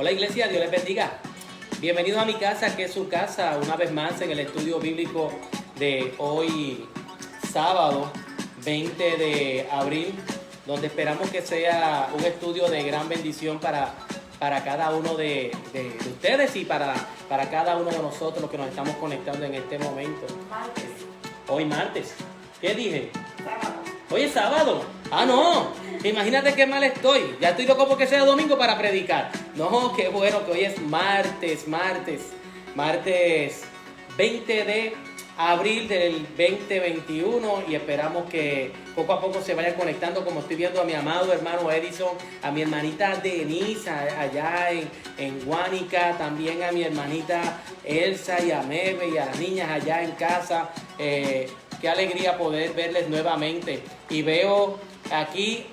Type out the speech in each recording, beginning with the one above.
Hola iglesia, Dios les bendiga. Bienvenidos a mi casa, que es su casa, una vez más en el estudio bíblico de hoy, sábado 20 de abril, donde esperamos que sea un estudio de gran bendición para cada uno de ustedes y para cada uno de nosotros los que nos estamos conectando en este momento. Hoy martes. ¿Qué dije? Sábado. Hoy es sábado. Ah, no. Imagínate qué mal estoy. Ya estoy loco porque sea domingo para predicar. No, qué bueno que hoy es martes 20 de abril del 2021 y esperamos que poco a poco se vayan conectando, como estoy viendo a mi amado hermano Edison, a mi hermanita Denise allá en Guánica, también a mi hermanita Elsa y a Mebe y a las niñas allá en casa. Qué alegría poder verles nuevamente. Y veo aquí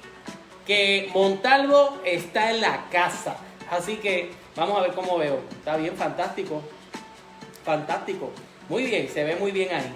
que Montalvo está en la casa. Así que vamos a ver cómo veo. Está bien, fantástico. Fantástico. Muy bien, se ve muy bien ahí.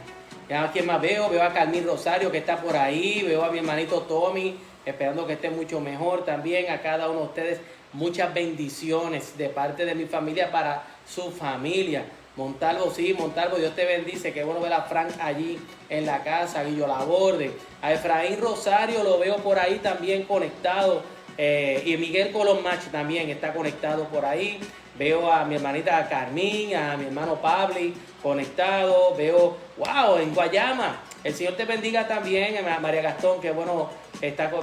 Ya a quién más veo. Veo a Carmín Rosario que está por ahí. Veo a mi hermanito Tommy, esperando que esté mucho mejor también. A cada uno de ustedes, muchas bendiciones de parte de mi familia para su familia. Montalvo, sí, Montalvo, Dios te bendice. Qué bueno ver a Frank allí en la casa, Guillo Laborde. A Efraín Rosario lo veo por ahí también conectado. Y Miguel Colón Mach también está conectado por ahí. Veo a mi hermanita Carmín, a mi hermano Pabli conectado. Veo, wow, en Guayama. El Señor te bendiga también, a María Gastón, que bueno,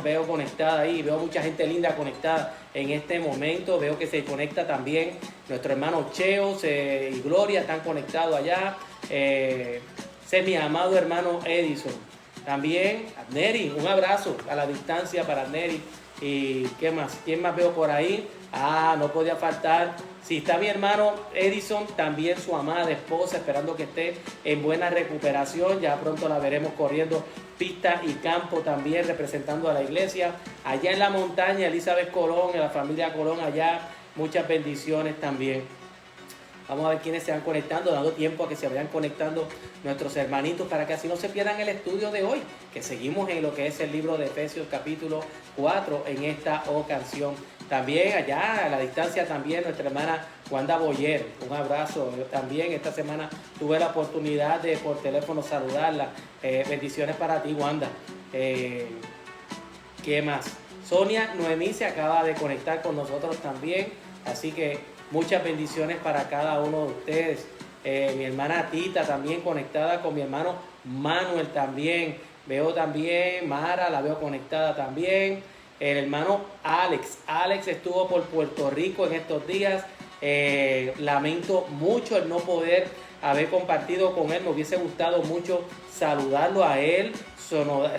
veo conectada ahí. Veo mucha gente linda conectada en este momento. Veo que se conecta también nuestro hermano Cheos y Gloria, están conectados allá. Ese mi amado hermano Edison. También Neri, un abrazo a la distancia para Neri. ¿Y qué más? ¿Quién más veo por ahí? Ah, no podía faltar. Si está mi hermano Edison, también su amada esposa, esperando que esté en buena recuperación. Ya pronto la veremos corriendo pista y campo también, representando a la iglesia. Allá en la montaña, Elizabeth Colón, en la familia Colón allá, muchas bendiciones también. Vamos a ver quiénes se van conectando, dando tiempo a que se vayan conectando nuestros hermanitos para que así no se pierdan el estudio de hoy, que seguimos en lo que es el libro de Efesios capítulo 4 en esta ocasión. También allá a la distancia también nuestra hermana Wanda Boyer, un abrazo. Yo también esta semana tuve la oportunidad de por teléfono saludarla. Bendiciones para ti, Wanda. ¿Qué más? Sonia Noemí se acaba de conectar con nosotros también, así que muchas bendiciones para cada uno de ustedes. Mi hermana Tita también conectada con mi hermano Manuel también. Veo también Mara, la veo conectada también. El hermano Alex estuvo por Puerto Rico en estos días. Lamento mucho el no poder haber compartido con él. Me hubiese gustado mucho saludarlo a él.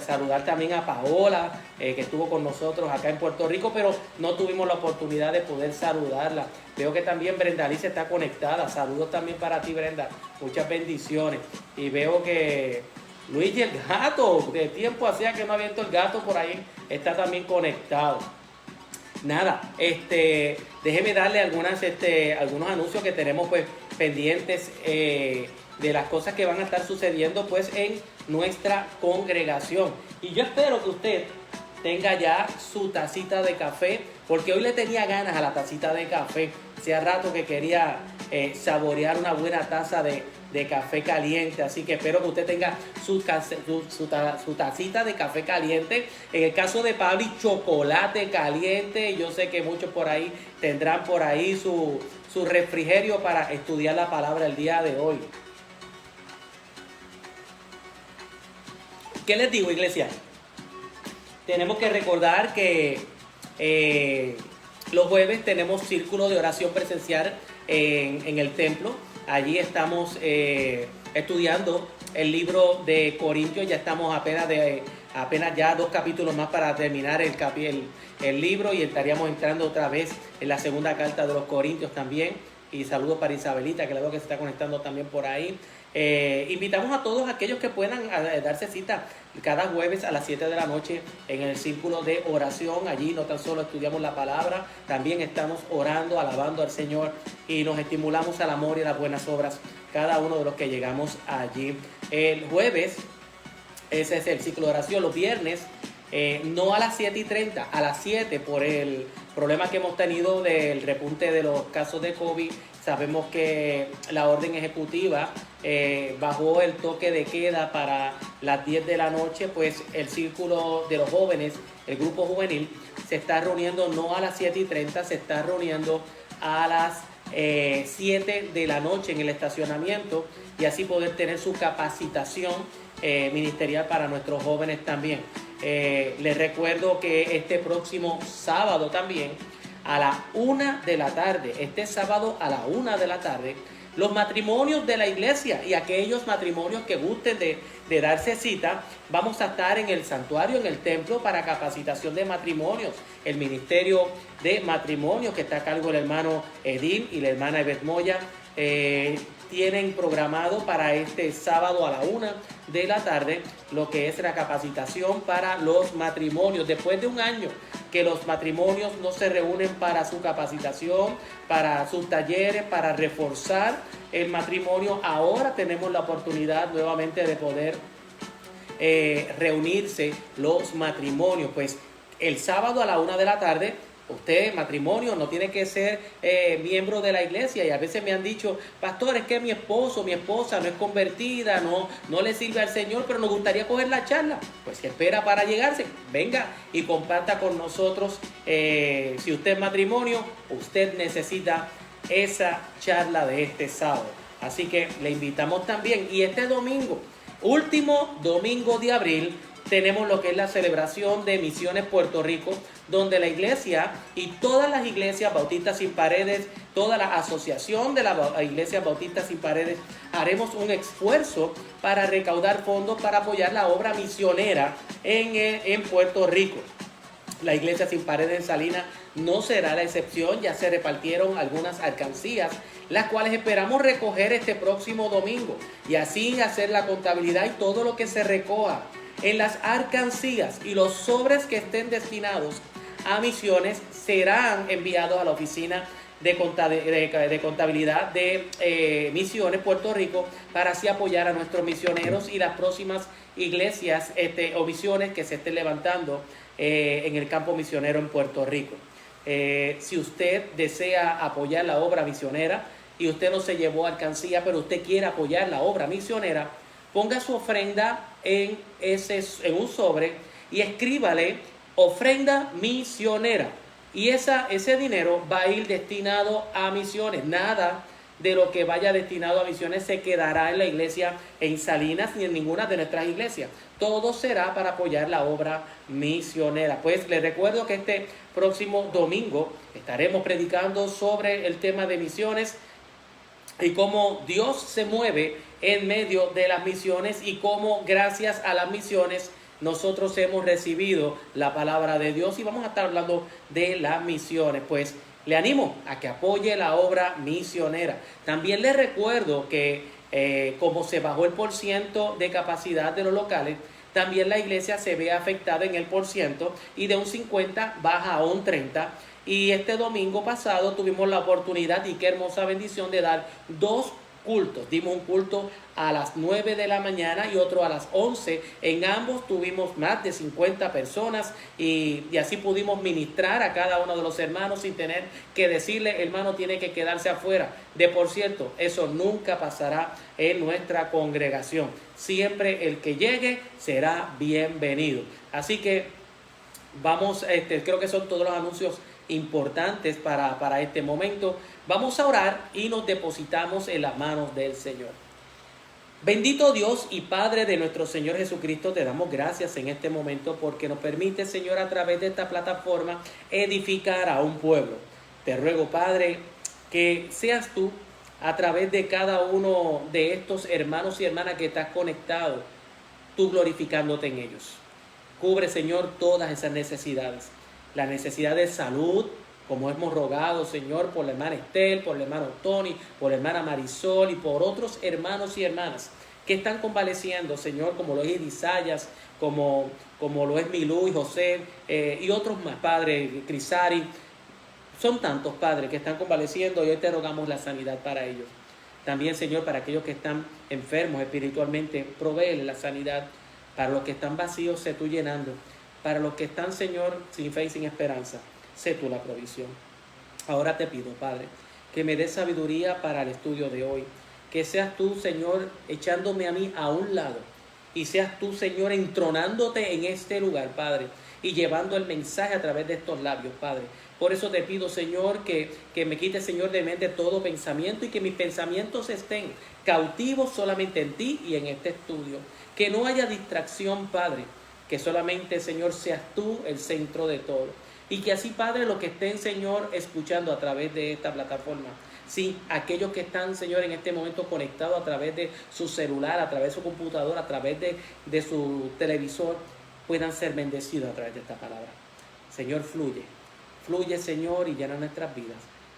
Saludar también a Paola, que estuvo con nosotros acá en Puerto Rico, pero no tuvimos la oportunidad de poder saludarla. Veo que también Brenda Alice está conectada. Saludos también para ti, Brenda. Muchas bendiciones. Y veo que Luigi el gato, de tiempo hacía que no había visto el gato por ahí, está también conectado. Nada, déjeme darle algunos anuncios que tenemos pues pendientes de las cosas que van a estar sucediendo pues en nuestra congregación. Y yo espero que usted tenga ya su tacita de café, porque hoy le tenía ganas a la tacita de café. Hacía rato que quería saborear una buena taza de café caliente, así que espero que usted tenga su tacita de café caliente. En el caso de Pabli, chocolate caliente. Yo sé que muchos por ahí tendrán por ahí su refrigerio para estudiar la palabra el día de hoy. ¿Qué les digo, iglesia? Tenemos que recordar que los jueves tenemos círculo de oración presencial en el templo. Allí estamos estudiando el libro de Corintios. Ya estamos apenas ya 2 capítulos más para terminar el libro, y estaríamos entrando otra vez en la segunda carta de los Corintios también. Y saludos para Isabelita, que la veo que se está conectando también por ahí. Invitamos a todos aquellos que puedan darse cita cada jueves a las 7 de la noche en el círculo de oración. Allí no tan solo estudiamos la palabra, también estamos orando, alabando al Señor, y nos estimulamos al amor y a las buenas obras cada uno de los que llegamos allí. El jueves, ese es el ciclo de oración. Los viernes no a las 7:30, a las 7 por el problema que hemos tenido del repunte de los casos de COVID. Sabemos que la orden ejecutiva bajó el toque de queda para las 10 de la noche, pues el círculo de los jóvenes, el grupo juvenil, se está reuniendo no a las 7:30, se está reuniendo a las 7 de la noche en el estacionamiento y así poder tener su capacitación ministerial para nuestros jóvenes también. Les recuerdo que este próximo sábado también a la 1 de la tarde, este sábado a la 1 de la tarde, los matrimonios de la iglesia y aquellos matrimonios que gusten de darse cita, vamos a estar en el santuario, en el templo para capacitación de matrimonios. El ministerio de matrimonios que está a cargo del hermano Edil y la hermana Ebet Moya tienen programado para este sábado a la 1 de la tarde lo que es la capacitación para los matrimonios. Después de un año que los matrimonios no se reúnen para su capacitación, para sus talleres, para reforzar el matrimonio, ahora tenemos la oportunidad nuevamente de poder reunirse los matrimonios. Pues el sábado a la 1 de la tarde, usted, matrimonio, no tiene que ser miembro de la iglesia. Y a veces me han dicho, pastor, es que mi esposo, mi esposa no es convertida, no le sirve al Señor, pero nos gustaría coger la charla. Pues espera para llegarse. Venga y comparta con nosotros. Si usted es matrimonio, usted necesita esa charla de este sábado. Así que le invitamos también. Y este domingo, último domingo de abril, tenemos lo que es la celebración de Misiones Puerto Rico, donde la iglesia y todas las iglesias Bautistas Sin Paredes, toda la asociación de las iglesias Bautistas Sin Paredes, haremos un esfuerzo para recaudar fondos para apoyar la obra misionera en Puerto Rico. La Iglesia Sin Paredes en Salinas no será la excepción. Ya se repartieron algunas alcancías, las cuales esperamos recoger este próximo domingo y así hacer la contabilidad y todo lo que se recoja en las alcancías y los sobres que estén destinados a misiones serán enviados a la oficina de contabilidad de Misiones Puerto Rico para así apoyar a nuestros misioneros y las próximas iglesias o misiones que se estén levantando en el campo misionero en Puerto Rico. Si usted desea apoyar la obra misionera y usted no se llevó alcancía, pero usted quiere apoyar la obra misionera, ponga su ofrenda en un sobre y escríbale ofrenda misionera. Y ese dinero va a ir destinado a misiones. Nada de lo que vaya destinado a misiones se quedará en la iglesia en Salinas ni en ninguna de nuestras iglesias. Todo será para apoyar la obra misionera. Pues les recuerdo que este próximo domingo estaremos predicando sobre el tema de misiones y cómo Dios se mueve en medio de las misiones y cómo gracias a las misiones nosotros hemos recibido la palabra de Dios y vamos a estar hablando de las misiones. Pues le animo a que apoye la obra misionera. También les recuerdo que como se bajó el % de capacidad de los locales, también la iglesia se ve afectada en el % y de un 50 baja a un 30. Y este domingo pasado tuvimos la oportunidad y qué hermosa bendición de dar 2 cultos. Dimos un culto a las 9 de la mañana y otro a las 11. En ambos tuvimos más de 50 personas y así pudimos ministrar a cada uno de los hermanos sin tener que decirle, hermano, tiene que quedarse afuera. De por cierto, eso nunca pasará en nuestra congregación. Siempre el que llegue será bienvenido. Así que vamos, creo que son todos los anuncios importantes para este momento. Vamos a orar y nos depositamos en las manos del Señor. Bendito Dios y Padre de nuestro Señor Jesucristo, te damos gracias en este momento porque nos permite, Señor, a través de esta plataforma edificar a un pueblo. Te ruego, Padre, que seas tú a través de cada uno de estos hermanos y hermanas que estás conectado, tú glorificándote en ellos. Cubre, Señor, todas esas necesidades. La necesidad de salud, como hemos rogado, Señor, por la hermana Estel, por el hermano Tony, por la hermana Marisol y por otros hermanos y hermanas que están convaleciendo, Señor, como lo es Edisayas, como lo es Milú y José y otros más, Padre, Crisari. Son tantos, Padre, que están convaleciendo y hoy te rogamos la sanidad para ellos. También, Señor, para aquellos que están enfermos espiritualmente, provee la sanidad. Para los que están vacíos, sé tú llenando. Para los que están, Señor, sin fe y sin esperanza, sé tú la provisión. Ahora te pido, Padre, que me des sabiduría para el estudio de hoy. Que seas tú, Señor, echándome a mí a un lado. Y seas tú, Señor, entronándote en este lugar, Padre, y llevando el mensaje a través de estos labios, Padre. Por eso te pido, Señor, que me quites, Señor, de mente todo pensamiento y que mis pensamientos estén cautivos solamente en ti y en este estudio. Que no haya distracción, Padre. Que solamente, Señor, seas tú el centro de todo. Y que así, Padre, los que estén, Señor, escuchando a través de esta plataforma, sí, aquellos que están, Señor, en este momento conectados a través de su celular, a través de su computadora, a través de su televisor, puedan ser bendecidos a través de esta palabra. Señor, fluye. Fluye, Señor, y llena nuestras vidas.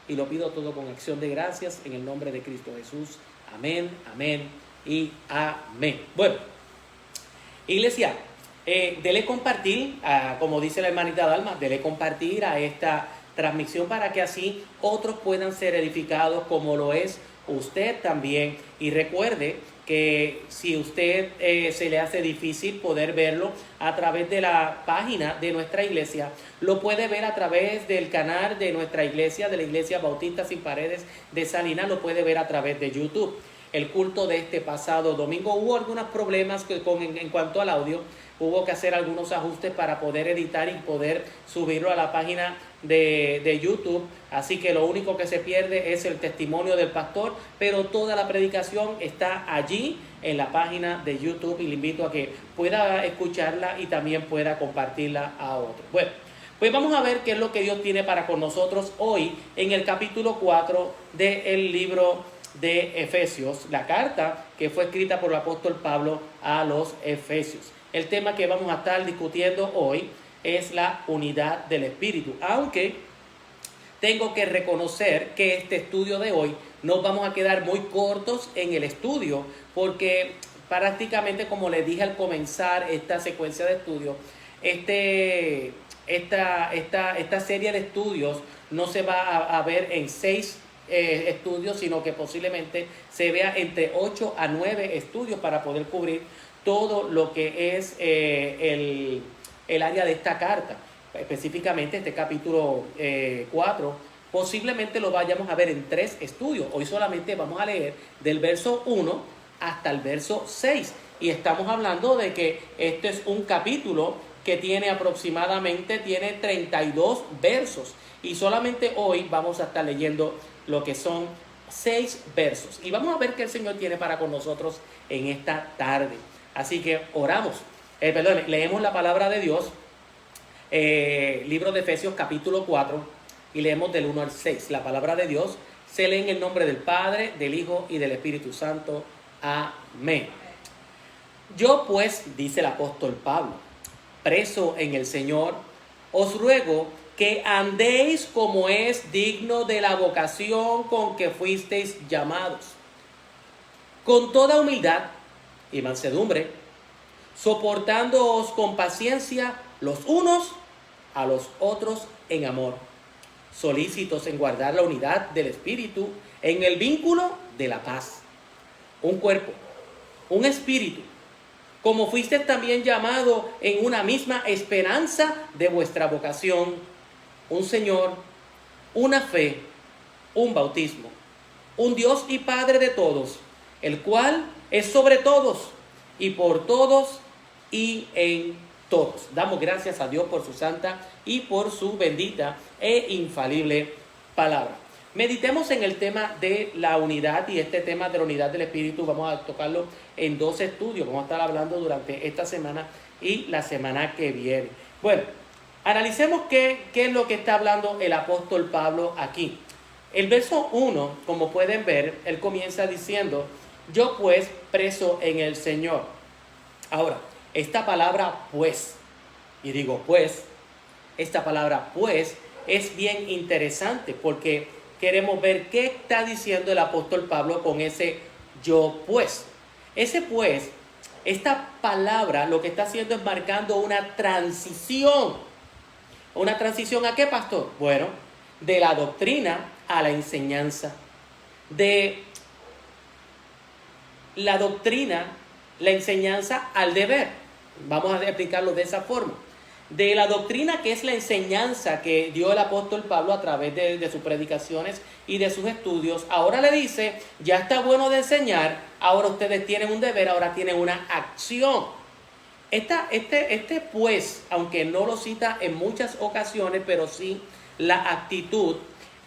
Y lo pido todo con acción de gracias en el nombre de Cristo Jesús. Amén, amén y amén. Bueno, iglesia, dele compartir, como dice la hermanita Dalma, dele compartir a esta transmisión para que así otros puedan ser edificados como lo es usted también. Y recuerde que si usted se le hace difícil poder verlo a través de la página de nuestra iglesia, lo puede ver a través del canal de nuestra iglesia, de la Iglesia Bautista Sin Paredes de Salinas, lo puede ver a través de YouTube. El culto de este pasado domingo hubo algunos problemas en cuanto al audio. Hubo que hacer algunos ajustes para poder editar y poder subirlo a la página de YouTube. Así que lo único que se pierde es el testimonio del pastor, pero toda la predicación está allí en la página de YouTube y le invito a que pueda escucharla y también pueda compartirla a otros. Bueno, pues vamos a ver qué es lo que Dios tiene para con nosotros hoy en el capítulo 4 del libro de Efesios, la carta que fue escrita por el apóstol Pablo a los Efesios. El tema que vamos a estar discutiendo hoy es la unidad del Espíritu, aunque tengo que reconocer que este estudio de hoy nos vamos a quedar muy cortos en el estudio, porque prácticamente, como les dije al comenzar esta secuencia de estudios, esta serie de estudios no se va a ver en 6 estudios, sino que posiblemente se vea entre 8 a 9 estudios para poder cubrir todo lo que es el área de esta carta. Específicamente este capítulo 4, posiblemente lo vayamos a ver en 3 estudios. Hoy solamente vamos a leer del verso 1 hasta el verso 6. Y estamos hablando de que este es un capítulo que tiene 32 versos. Y solamente hoy vamos a estar leyendo lo que son 6 versos. Y vamos a ver qué el Señor tiene para con nosotros en esta tarde. Así que oramos. Leemos la palabra de Dios. Libro de Efesios capítulo 4 y leemos del 1 al 6. La palabra de Dios se lee en el nombre del Padre, del Hijo y del Espíritu Santo. Amén. Yo pues, dice el apóstol Pablo, preso en el Señor, os ruego que andéis como es digno de la vocación con que fuisteis llamados, con toda humildad y mansedumbre, soportándoos con paciencia los unos a los otros en amor, solícitos en guardar la unidad del Espíritu en el vínculo de la paz. Un cuerpo, un espíritu, como fuisteis también llamado en una misma esperanza de vuestra vocación, un Señor, una fe, un bautismo, un Dios y Padre de todos, el cual es sobre todos y por todos y en todos. Damos gracias a Dios por su santa y por su bendita e infalible palabra. Meditemos en el tema de la unidad, y este tema de la unidad del Espíritu vamos a tocarlo en 2 estudios. Vamos a estar hablando durante esta semana y la semana que viene. Bueno, analicemos qué es lo que está hablando el apóstol Pablo aquí. El verso 1, como pueden ver, él comienza diciendo, yo pues preso en el Señor. Ahora, esta palabra pues, y digo pues, esta palabra pues es bien interesante porque queremos ver qué está diciendo el apóstol Pablo con ese yo pues. Ese pues, esta palabra lo que está haciendo es marcando una transición. ¿Una transición a qué, pastor? Bueno, de la doctrina a la enseñanza. De la doctrina, la enseñanza al deber. Vamos a explicarlo de esa forma. de la doctrina que es la enseñanza que dio el apóstol Pablo a través de sus predicaciones y de sus estudios. Ahora le dice, ya está bueno de enseñar, ahora ustedes tienen un deber, ahora tienen una acción. Pues, aunque no lo cita en muchas ocasiones, pero sí la actitud,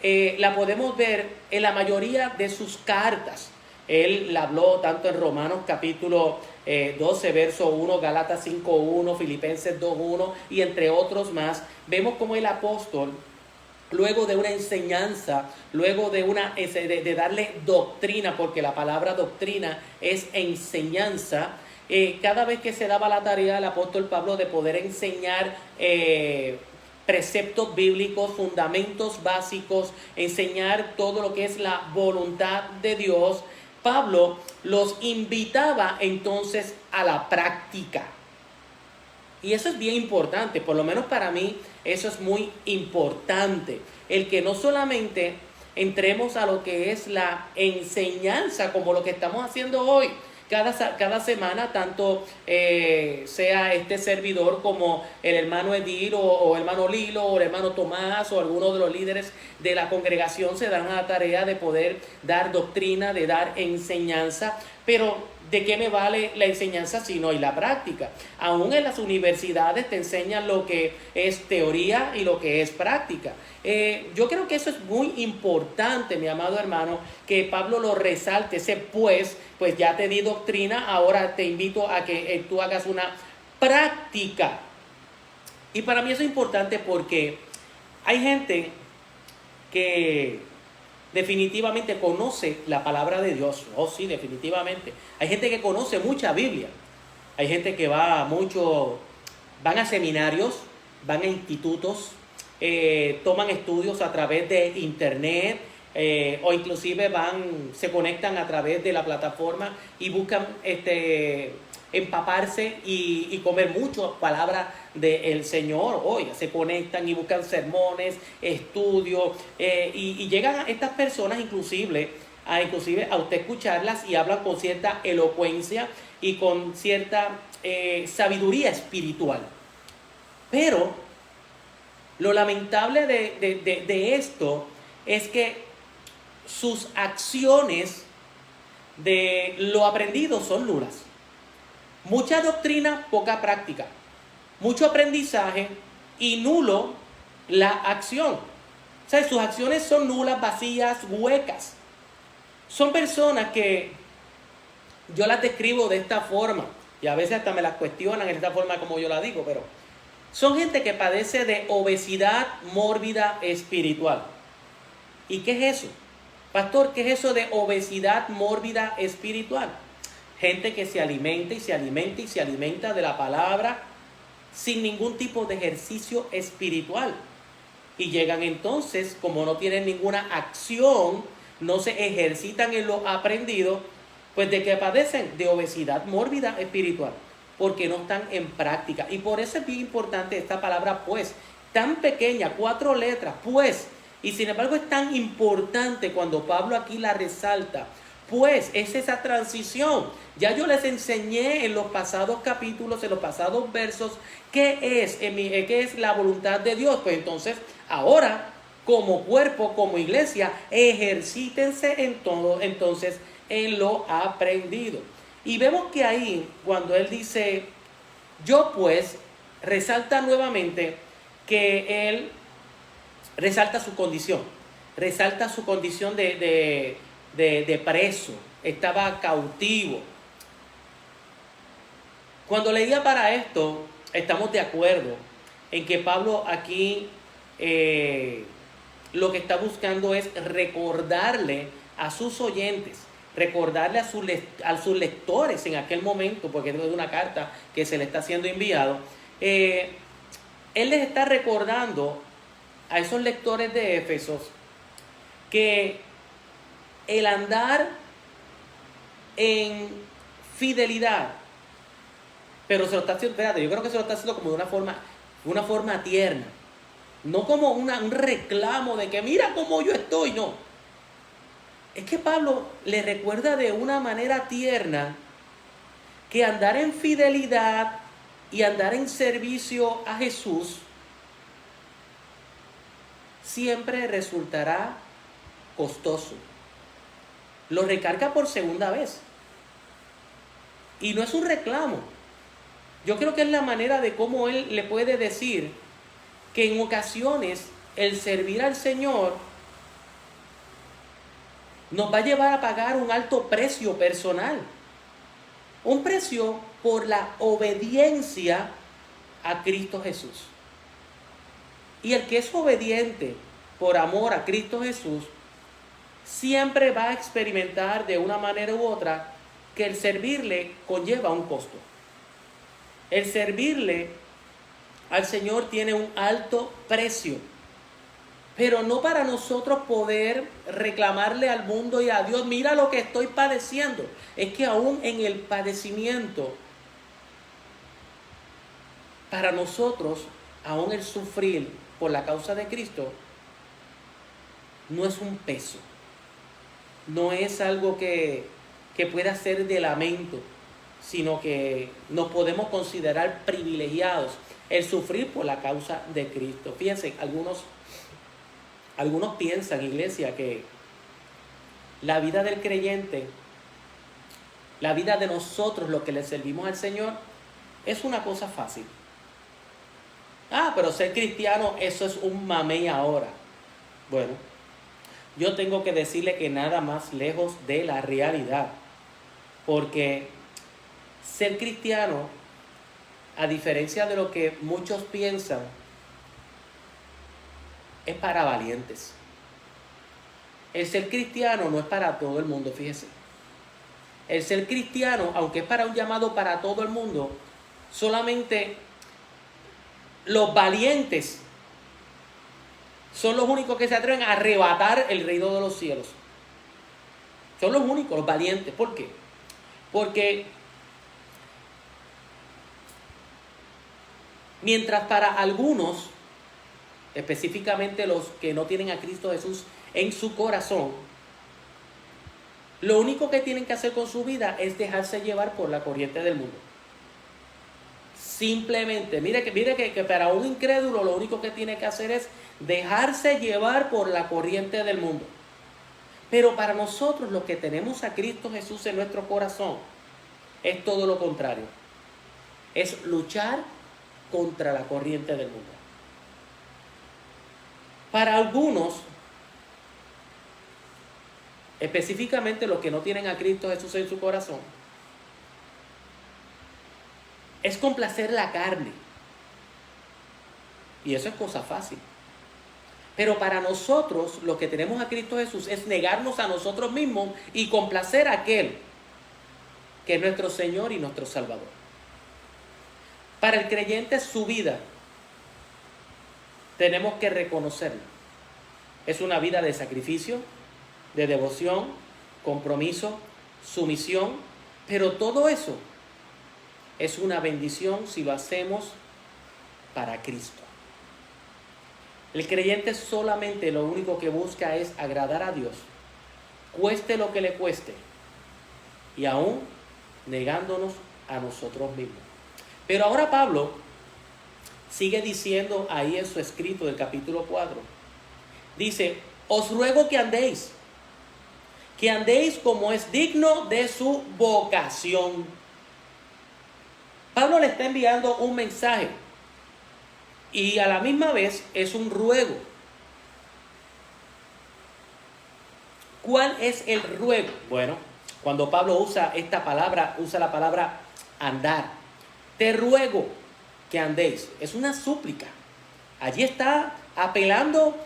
la podemos ver en la mayoría de sus cartas. Él la habló tanto en Romanos capítulo 12, verso 1, Gálatas 5:1, Filipenses 2:1 y entre otros más. Vemos como el apóstol, luego de una enseñanza, luego de darle doctrina, porque la palabra doctrina es enseñanza, cada vez que se daba la tarea al apóstol Pablo de poder enseñar preceptos bíblicos, fundamentos básicos, enseñar todo lo que es la voluntad de Dios, Pablo los invitaba entonces a la práctica. Y eso es bien importante, por lo menos para mí eso es muy importante. El que no solamente entremos a lo que es la enseñanza como lo que estamos haciendo hoy. Cada semana, tanto sea este servidor como el hermano Edil o hermano Lilo o el hermano Tomás o alguno de los líderes de la congregación se dan a la tarea de poder dar doctrina, de dar enseñanza, pero ¿de qué me vale la enseñanza si no hay la práctica? Aún en las universidades te enseñan lo que es teoría y lo que es práctica. Yo creo que eso es muy importante, mi amado hermano, que Pablo lo resalte. Pues ya te di doctrina, ahora te invito a que tú hagas una práctica. Y para mí eso es importante porque hay gente que definitivamente conoce la palabra de Dios. Oh, sí, definitivamente. Hay gente que conoce mucha Biblia. Hay gente que van a seminarios, van a institutos, toman estudios a través de internet, o inclusive se conectan a través de la plataforma y buscan empaparse y comer mucho palabra del Señor. Hoy se conectan y buscan sermones, estudios, y llegan a estas personas inclusive a usted escucharlas y hablan con cierta elocuencia y con cierta sabiduría espiritual. Pero lo lamentable de esto es que sus acciones de lo aprendido son nulas. Mucha doctrina, poca práctica. Mucho aprendizaje y nulo la acción. O sea, sus acciones son nulas, vacías, huecas. Son personas que yo las describo de esta forma y a veces hasta me las cuestionan en esta forma como yo la digo, pero son gente que padece de obesidad mórbida espiritual. ¿Y qué es eso? Pastor, ¿qué es eso de obesidad mórbida espiritual? Gente que se alimenta y se alimenta y se alimenta de la palabra sin ningún tipo de ejercicio espiritual. Y llegan entonces, como no tienen ninguna acción, no se ejercitan en lo aprendido, pues de que padecen de obesidad mórbida espiritual, porque no están en práctica. Y por eso es bien importante esta palabra pues, tan pequeña, 4 letras, pues, y sin embargo es tan importante cuando Pablo aquí la resalta. Pues es esa transición. Ya yo les enseñé en los pasados capítulos, en los pasados versos, qué es la voluntad de Dios. Pues entonces, ahora, como cuerpo, como iglesia, ejercítense en todo, entonces, en lo aprendido. Y vemos que ahí, cuando él dice, yo pues, resalta nuevamente que él resalta su condición de preso, estaba cautivo. Cuando leía para esto, estamos de acuerdo en que Pablo aquí lo que está buscando es recordarle a sus oyentes, recordarle a sus lectores en aquel momento, porque es una carta que se le está siendo enviado. Él les está recordando a esos lectores de Éfesos que el andar en fidelidad, pero se lo está haciendo, yo creo que se lo está haciendo como de una forma tierna, no como un reclamo de que mira cómo yo estoy, no. Es que Pablo le recuerda de una manera tierna que andar en fidelidad Y andar en servicio a Jesús siempre resultará costoso. Lo recarga por segunda vez. Y no es un reclamo. Yo creo que es la manera de cómo él le puede decir que en ocasiones el servir al Señor nos va a llevar a pagar un alto precio personal. Un precio por la obediencia a Cristo Jesús. Y el que es obediente por amor a Cristo Jesús, siempre va a experimentar de una manera u otra que el servirle conlleva un costo. El servirle al Señor tiene un alto precio, pero no para nosotros poder reclamarle al mundo y a Dios, mira lo que estoy padeciendo. Es que aún en el padecimiento, para nosotros, aún el sufrir por la causa de Cristo, no es un peso, no es algo que pueda ser de lamento, sino que nos podemos considerar privilegiados el sufrir por la causa de Cristo. Fíjense, algunos piensan, iglesia, que la vida del creyente, la vida de nosotros, los que le servimos al Señor, es una cosa fácil. Pero ser cristiano, eso es un mamey ahora. Bueno, yo tengo que decirle que nada más lejos de la realidad. Porque ser cristiano, a diferencia de lo que muchos piensan, es para valientes. El ser cristiano no es para todo el mundo, fíjese. El ser cristiano, aunque es para un llamado para todo el mundo, solamente los valientes son los únicos que se atreven a arrebatar el reino de los cielos. Son los únicos, los valientes. ¿Por qué? Porque mientras para algunos, específicamente los que no tienen a Cristo Jesús en su corazón, lo único que tienen que hacer con su vida es dejarse llevar por la corriente del mundo. Simplemente, mire que para un incrédulo lo único que tiene que hacer es dejarse llevar por la corriente del mundo. Pero para nosotros, los que tenemos a Cristo Jesús en nuestro corazón, es todo lo contrario. Es luchar contra la corriente del mundo. Para algunos, específicamente los que no tienen a Cristo Jesús en su corazón, es complacer la carne. Y eso es cosa fácil. Pero para nosotros, los que tenemos a Cristo Jesús, es negarnos a nosotros mismos y complacer a aquel que es nuestro Señor y nuestro Salvador. Para el creyente, su vida, tenemos que reconocerlo. Es una vida de sacrificio, de devoción, compromiso, sumisión, pero todo eso es una bendición si lo hacemos para Cristo. El creyente solamente lo único que busca es agradar a Dios, cueste lo que le cueste, y aún negándonos a nosotros mismos. Pero ahora Pablo sigue diciendo ahí en su escrito del capítulo 4, dice, os ruego que andéis como es digno de su vocación. Pablo le está enviando un mensaje y a la misma vez es un ruego. ¿Cuál es el ruego? Bueno, cuando Pablo usa esta palabra, usa la palabra andar. Te ruego que andéis. Es una súplica. Allí está apelando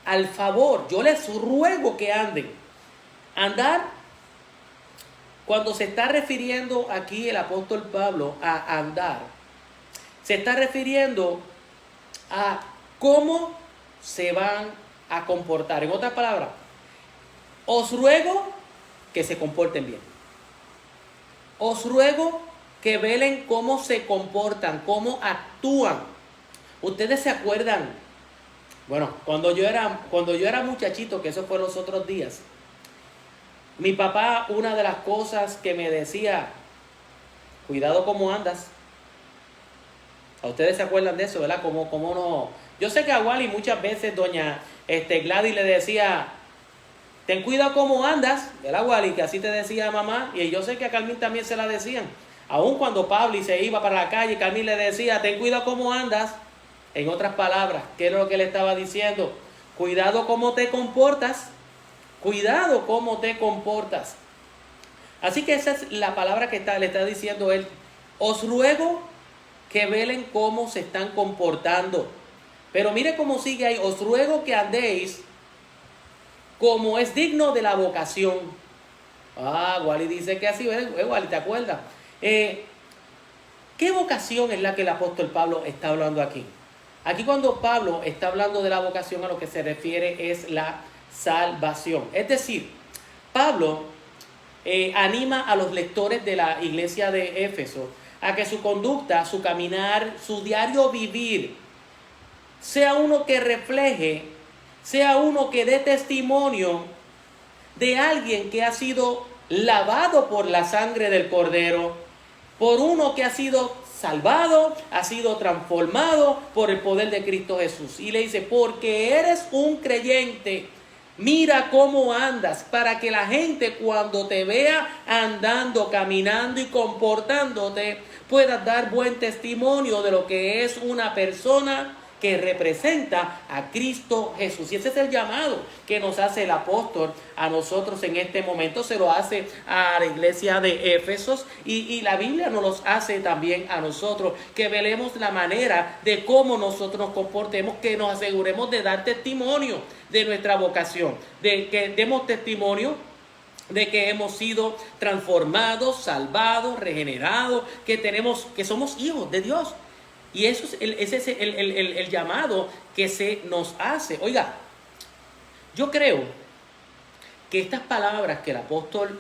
al favor. Yo les ruego que anden. Andar, cuando se está refiriendo aquí el apóstol Pablo a andar, se está refiriendo a cómo se van a comportar. En otras palabras, os ruego que se comporten bien. Os ruego que velen cómo se comportan, cómo actúan. Ustedes se acuerdan, bueno, cuando yo era muchachito, que eso fue los otros días, mi papá, una de las cosas que me decía, cuidado cómo andas. ¿A ustedes se acuerdan de eso, verdad? ¿Cómo no? Yo sé que a Wally muchas veces doña Gladys le decía, ten cuidado cómo andas, ¿verdad, Wally? Que así te decía mamá, y yo sé que a Carmín también se la decían. Aun cuando Pablo se iba para la calle, Carmín le decía, ten cuidado cómo andas. En otras palabras, ¿qué es lo que le estaba diciendo? Cuidado cómo te comportas. Cuidado cómo te comportas. Así que esa es la palabra que le está diciendo él. Os ruego que velen cómo se están comportando. Pero mire cómo sigue ahí. Os ruego que andéis como es digno de la vocación. Wally dice que así, Wally, ¿te acuerdas? ¿Qué vocación es la que el apóstol Pablo está hablando aquí? Aquí cuando Pablo está hablando de la vocación, a lo que se refiere es la salvación. Es decir, Pablo anima a los lectores de la iglesia de Éfeso a que su conducta, su caminar, su diario vivir, sea uno que refleje, sea uno que dé testimonio de alguien que ha sido lavado por la sangre del Cordero, por uno que ha sido salvado, ha sido transformado por el poder de Cristo Jesús. Y le dice, porque eres un creyente, mira cómo andas, para que la gente cuando te vea andando, caminando y comportándote, pueda dar buen testimonio de lo que es una persona que representa a Cristo Jesús. Y ese es el llamado que nos hace el apóstol a nosotros en este momento. Se lo hace a la iglesia de Éfesos y la Biblia nos los hace también a nosotros, que velemos la manera de cómo nosotros nos comportemos, que nos aseguremos de dar testimonio de nuestra vocación, de que demos testimonio de que hemos sido transformados, salvados, regenerados, que somos hijos de Dios. Y ese es el llamado que se nos hace. Oiga, yo creo que estas palabras que el apóstol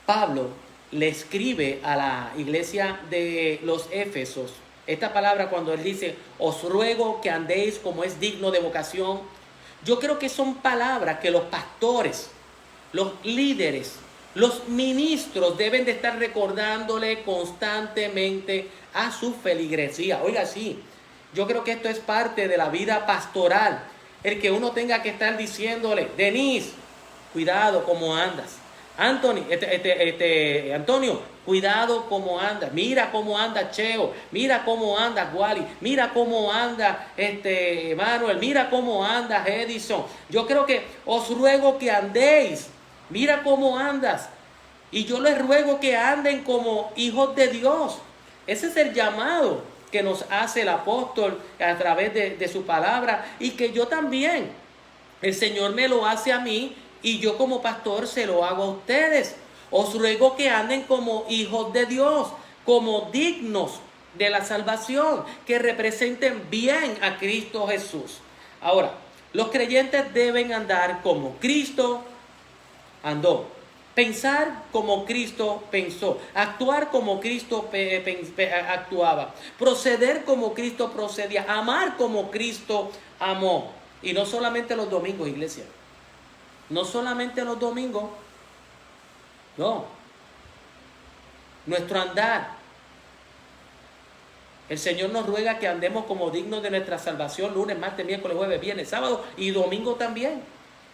Pablo le escribe a la iglesia de los Éfesos, esta palabra cuando él dice, os ruego que andéis como es digno de vocación, yo creo que son palabras que los pastores, los líderes, los ministros deben de estar recordándole constantemente a su feligresía. Oiga, sí, yo creo que esto es parte de la vida pastoral. El que uno tenga que estar diciéndole, Denise, cuidado cómo andas. Antonio, cuidado cómo andas. Mira cómo anda Cheo. Mira cómo anda Wally. Mira cómo anda Manuel. Mira cómo anda Edison. Yo creo que os ruego que andéis. Mira cómo andas. Y yo les ruego que anden como hijos de Dios. Ese es el llamado que nos hace el apóstol a través de su palabra. Y que yo también, el Señor me lo hace a mí y yo como pastor se lo hago a ustedes. Os ruego que anden como hijos de Dios, como dignos de la salvación, que representen bien a Cristo Jesús. Ahora, los creyentes deben andar como Cristo andó, pensar como Cristo pensó, actuar como Cristo actuaba, proceder como Cristo procedía, amar como Cristo amó. Y no solamente los domingos, iglesia. No solamente los domingos. No. Nuestro andar. El Señor nos ruega que andemos como dignos de nuestra salvación, lunes, martes, miércoles, jueves, viernes, sábado y domingo también.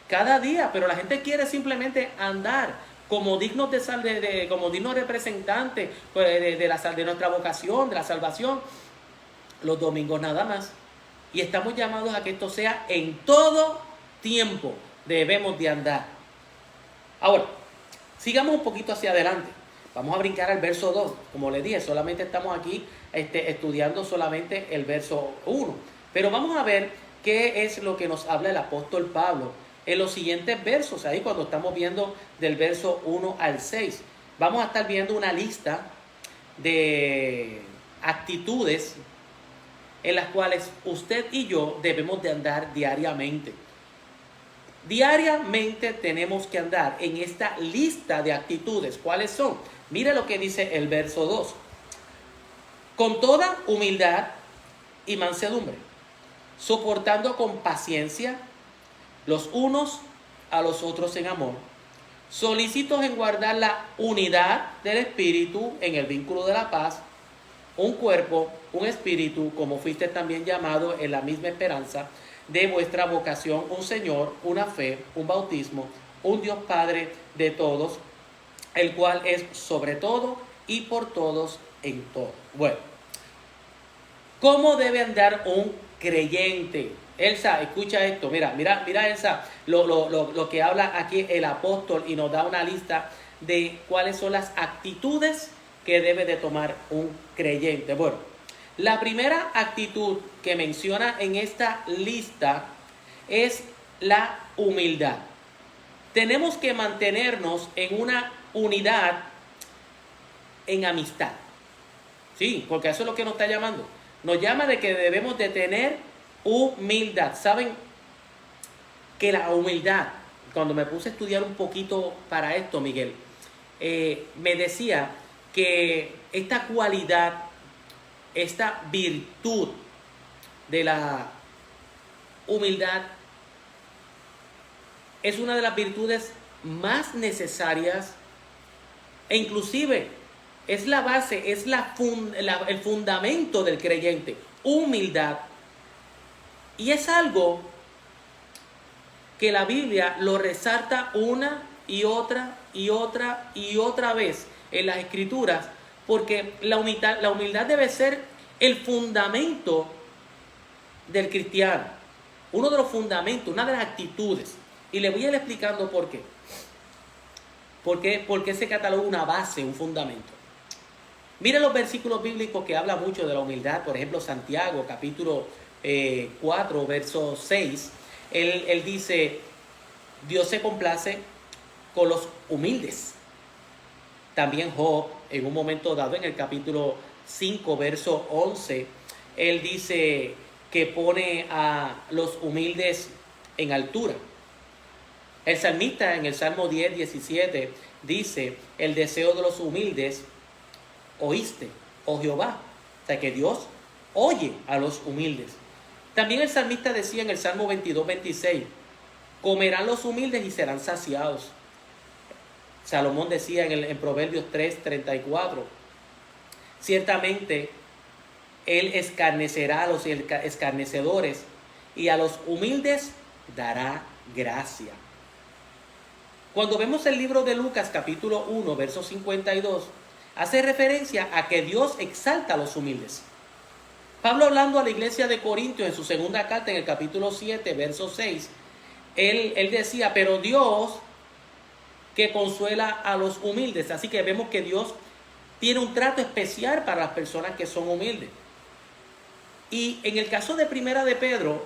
Cada día, pero la gente quiere simplemente andar como dignos como dignos representantes de nuestra vocación, de la salvación, los domingos nada más. Y estamos llamados a que esto sea en todo tiempo. Debemos de andar. Ahora, sigamos un poquito hacia adelante. Vamos a brincar al verso 2. Como les dije, solamente estamos aquí estudiando solamente el verso 1. Pero vamos a ver qué es lo que nos habla el apóstol Pablo en los siguientes versos, ahí cuando estamos viendo del verso 1 al 6. Vamos a estar viendo una lista de actitudes en las cuales usted y yo debemos de andar diariamente. Diariamente tenemos que andar en esta lista de actitudes. ¿Cuáles son? Mire lo que dice el verso 2. Con toda humildad y mansedumbre, soportando con paciencia los unos a los otros en amor, solícitos en guardar la unidad del Espíritu en el vínculo de la paz, un cuerpo, un espíritu, como fuiste también llamado en la misma esperanza de vuestra vocación, un Señor, una fe, un bautismo, un Dios Padre de todos, el cual es sobre todo y por todos en todo. Bueno, ¿cómo debe andar un creyente? Elsa, escucha esto, mira Elsa, lo que habla aquí el apóstol y nos da una lista de cuáles son las actitudes que debe de tomar un creyente. Bueno, la primera actitud que menciona en esta lista es la humildad. Tenemos que mantenernos en una unidad en amistad. Sí, porque eso es lo que nos está llamando. Nos llama de que debemos de tener humildad. ¿Saben que la humildad, cuando me puse a estudiar un poquito para esto, Miguel, me decía que esta cualidad, esta virtud de la humildad es una de las virtudes más necesarias e inclusive es la base, es el fundamento del creyente. Humildad. Y es algo que la Biblia lo resalta una y otra y otra y otra vez en las Escrituras, porque la humildad debe ser el fundamento del cristiano. Uno de los fundamentos, una de las actitudes. Y le voy a ir explicando por qué. ¿Por qué se cataloga una base, un fundamento? Miren los versículos bíblicos que habla mucho de la humildad. Por ejemplo, Santiago, capítulo 4, verso 6. Él dice, Dios se complace con los humildes. También Job, en un momento dado, en el capítulo 5, verso 11, él dice que pone a los humildes en altura. El salmista en el Salmo 10, 17 dice, el deseo de los humildes oíste, oh Jehová. O sea que Dios oye a los humildes. También el salmista decía en el Salmo 22, 26, comerán los humildes y serán saciados. Salomón decía en Proverbios 3, 34, ciertamente él escarnecerá a los escarnecedores y a los humildes dará gracia. Cuando vemos el libro de Lucas capítulo 1, verso 52, hace referencia a que Dios exalta a los humildes. Pablo, hablando a la iglesia de Corinto en su segunda carta, en el capítulo 7, verso 6, él decía, pero Dios que consuela a los humildes. Así que vemos que Dios tiene un trato especial para las personas que son humildes. Y en el caso de Primera de Pedro,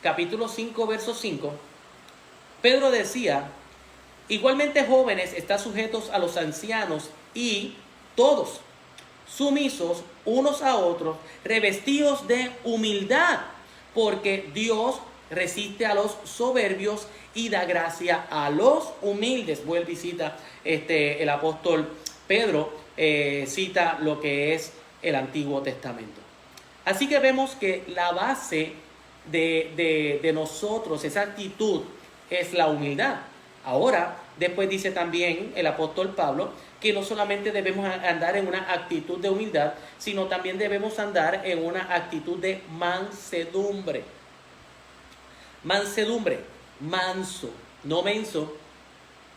capítulo 5, verso 5, Pedro decía, igualmente jóvenes, están sujetos a los ancianos y todos sumisos unos a otros, revestidos de humildad, porque Dios resiste a los soberbios y da gracia a los humildes. Vuelve y cita el apóstol Pedro, cita lo que es el Antiguo Testamento. Así que vemos que la base de nosotros, esa actitud, es la humildad. Ahora, después dice también el apóstol Pablo que no solamente debemos andar en una actitud de humildad, sino también debemos andar en una actitud de mansedumbre. Mansedumbre, manso, no menso.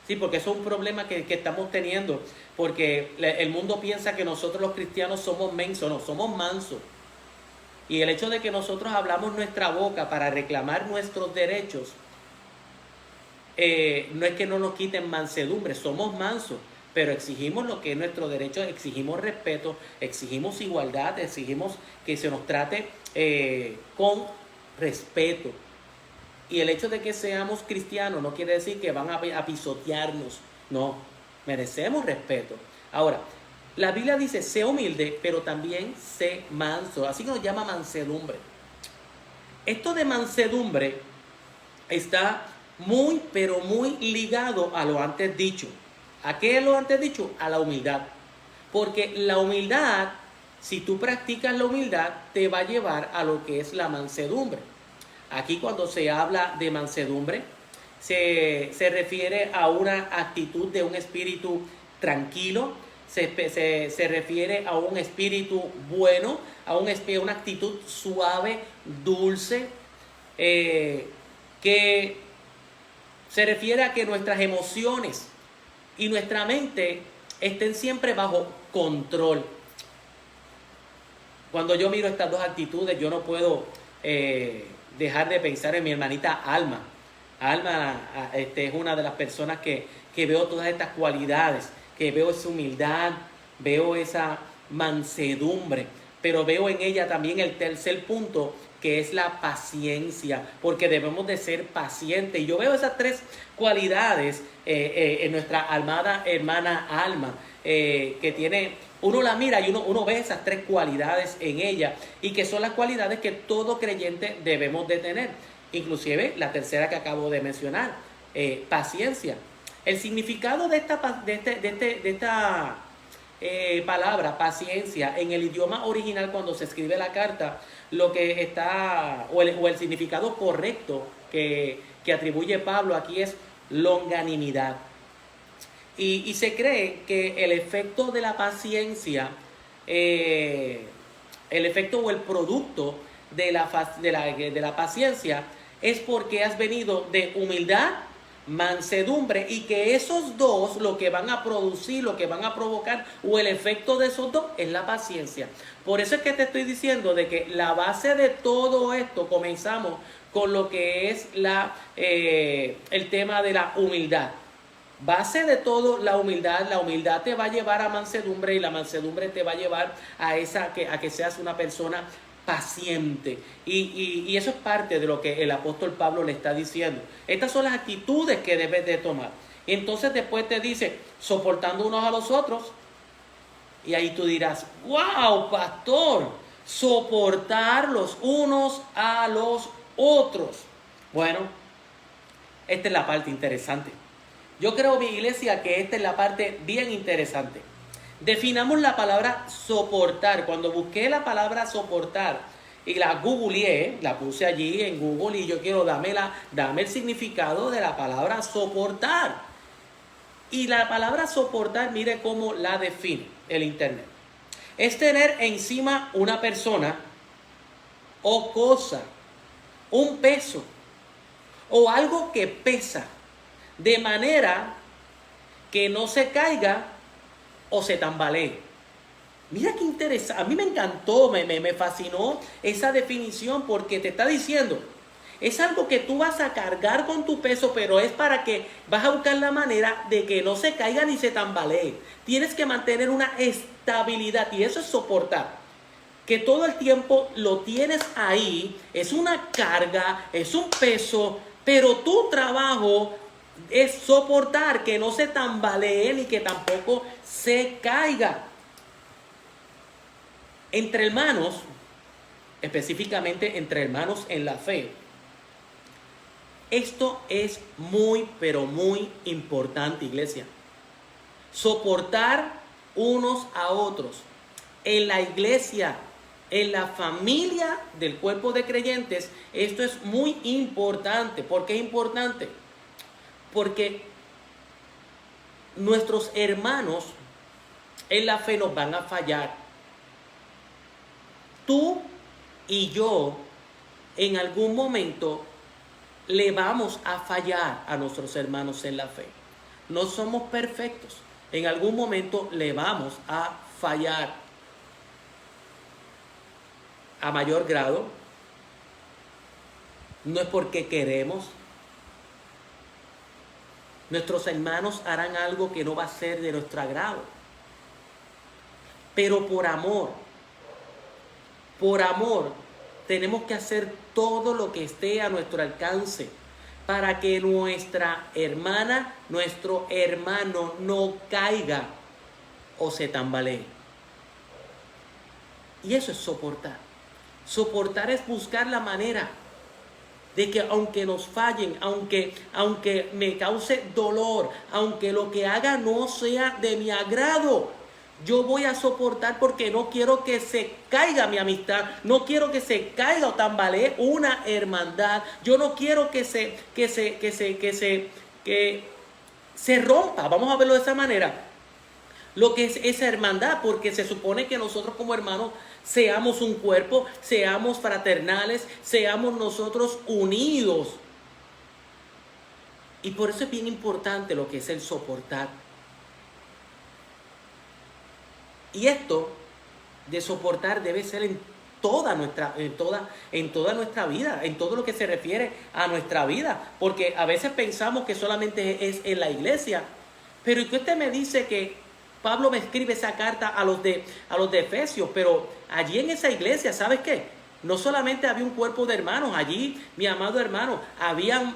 Sí, porque eso es un problema que estamos teniendo, porque el mundo piensa que nosotros los cristianos somos mensos, no, somos mansos. Y el hecho de que nosotros hablamos nuestra boca para reclamar nuestros derechos, no es que no nos quiten mansedumbre, somos mansos, pero exigimos lo que es nuestro derecho, exigimos respeto, exigimos igualdad, exigimos que se nos trate con respeto. Y el hecho de que seamos cristianos no quiere decir que van a pisotearnos, no, merecemos respeto. Ahora, la Biblia dice, sé humilde, pero también sé manso, así que nos llama mansedumbre. Esto de mansedumbre está muy, pero muy ligado a lo antes dicho. ¿A qué es lo antes dicho? A la humildad. Porque la humildad, si tú practicas la humildad, te va a llevar a lo que es la mansedumbre. Aquí cuando se habla de mansedumbre, se refiere a una actitud de un espíritu tranquilo, se refiere a un espíritu bueno, a una actitud suave, dulce, que se refiere a que nuestras emociones y nuestra mente estén siempre bajo control. Cuando yo miro estas dos actitudes, yo no puedo dejar de pensar en mi hermanita Alma. Alma es una de las personas que veo todas estas cualidades, que veo esa humildad, veo esa mansedumbre, pero veo en ella también el tercer punto, que es la paciencia, porque debemos de ser pacientes. Y yo veo esas tres cualidades en nuestra amada hermana Alma, que tiene, uno la mira y uno ve esas tres cualidades en ella, y que son las cualidades que todo creyente debemos de tener. Inclusive la tercera que acabo de mencionar, paciencia. El significado de esta palabra, paciencia, en el idioma original cuando se escribe la carta, lo que está, o el significado correcto que atribuye Pablo aquí es longanimidad. Y se cree que el efecto de la paciencia, el efecto o el producto de la paciencia es porque has venido de humildad, mansedumbre, y que esos dos lo que van a producir, lo que van a provocar, o el efecto de esos dos es la paciencia. Por eso es que te estoy diciendo de que la base de todo esto, comenzamos con lo que es el tema de la humildad. Base de todo la humildad te va a llevar a mansedumbre, y la mansedumbre te va a llevar a que seas una persona paciente, y eso es parte de lo que el apóstol Pablo le está diciendo. Estas son las actitudes que debes de tomar. Y entonces después te dice, soportando unos a los otros, y ahí tú dirás, wow, pastor, soportar los unos a los otros. Bueno, esta es la parte interesante. Yo creo, mi iglesia, que esta es la parte bien interesante. Definamos la palabra soportar. Cuando busqué la palabra soportar y la googleé, la puse allí en Google, y yo quiero dame el significado de la palabra soportar. Y la palabra soportar, mire cómo la define el internet. Es tener encima una persona o cosa, un peso o algo que pesa, de manera que no se caiga o se tambalee. Mira qué interesante. A mí me encantó, me fascinó esa definición, porque te está diciendo, es algo que tú vas a cargar con tu peso, pero es para que vas a buscar la manera de que no se caiga ni se tambalee. Tienes que mantener una estabilidad, y eso es soportar. Que todo el tiempo lo tienes ahí, es una carga, es un peso, pero tu trabajo es soportar, que no se tambalee ni que tampoco se caiga. Entre hermanos, específicamente entre hermanos en la fe, esto es muy, pero muy importante, iglesia. Soportar unos a otros. En la iglesia, en la familia del cuerpo de creyentes, esto es muy importante. ¿Por qué es importante? Porque nuestros hermanos en la fe nos van a fallar. Tú y yo en algún momento le vamos a fallar a nuestros hermanos en la fe. No somos perfectos. En algún momento le vamos a fallar. A mayor grado, no es porque queremos. Nuestros hermanos harán algo que no va a ser de nuestro agrado. Pero por amor, tenemos que hacer todo lo que esté a nuestro alcance para que nuestra hermana, nuestro hermano no caiga o se tambalee. Y eso es soportar. Soportar es buscar la manera de que aunque nos fallen, aunque me cause dolor, aunque lo que haga no sea de mi agrado, yo voy a soportar, porque no quiero que se caiga mi amistad, no quiero que se caiga o tambalee una hermandad, yo no quiero que se rompa, vamos a verlo de esa manera. lo que es esa hermandad, porque se supone que nosotros como hermanos seamos un cuerpo, seamos fraternales, seamos nosotros unidos. Y por eso es bien importante lo que es el soportar. Y esto de soportar debe ser en toda nuestra vida, en todo lo que se refiere a nuestra vida, porque a veces pensamos que solamente es en la iglesia, pero ¿y que usted me dice que Pablo me escribe esa carta a los de Efesios? Pero allí en esa iglesia, ¿sabes qué? No solamente había un cuerpo de hermanos, allí, mi amado hermano, habían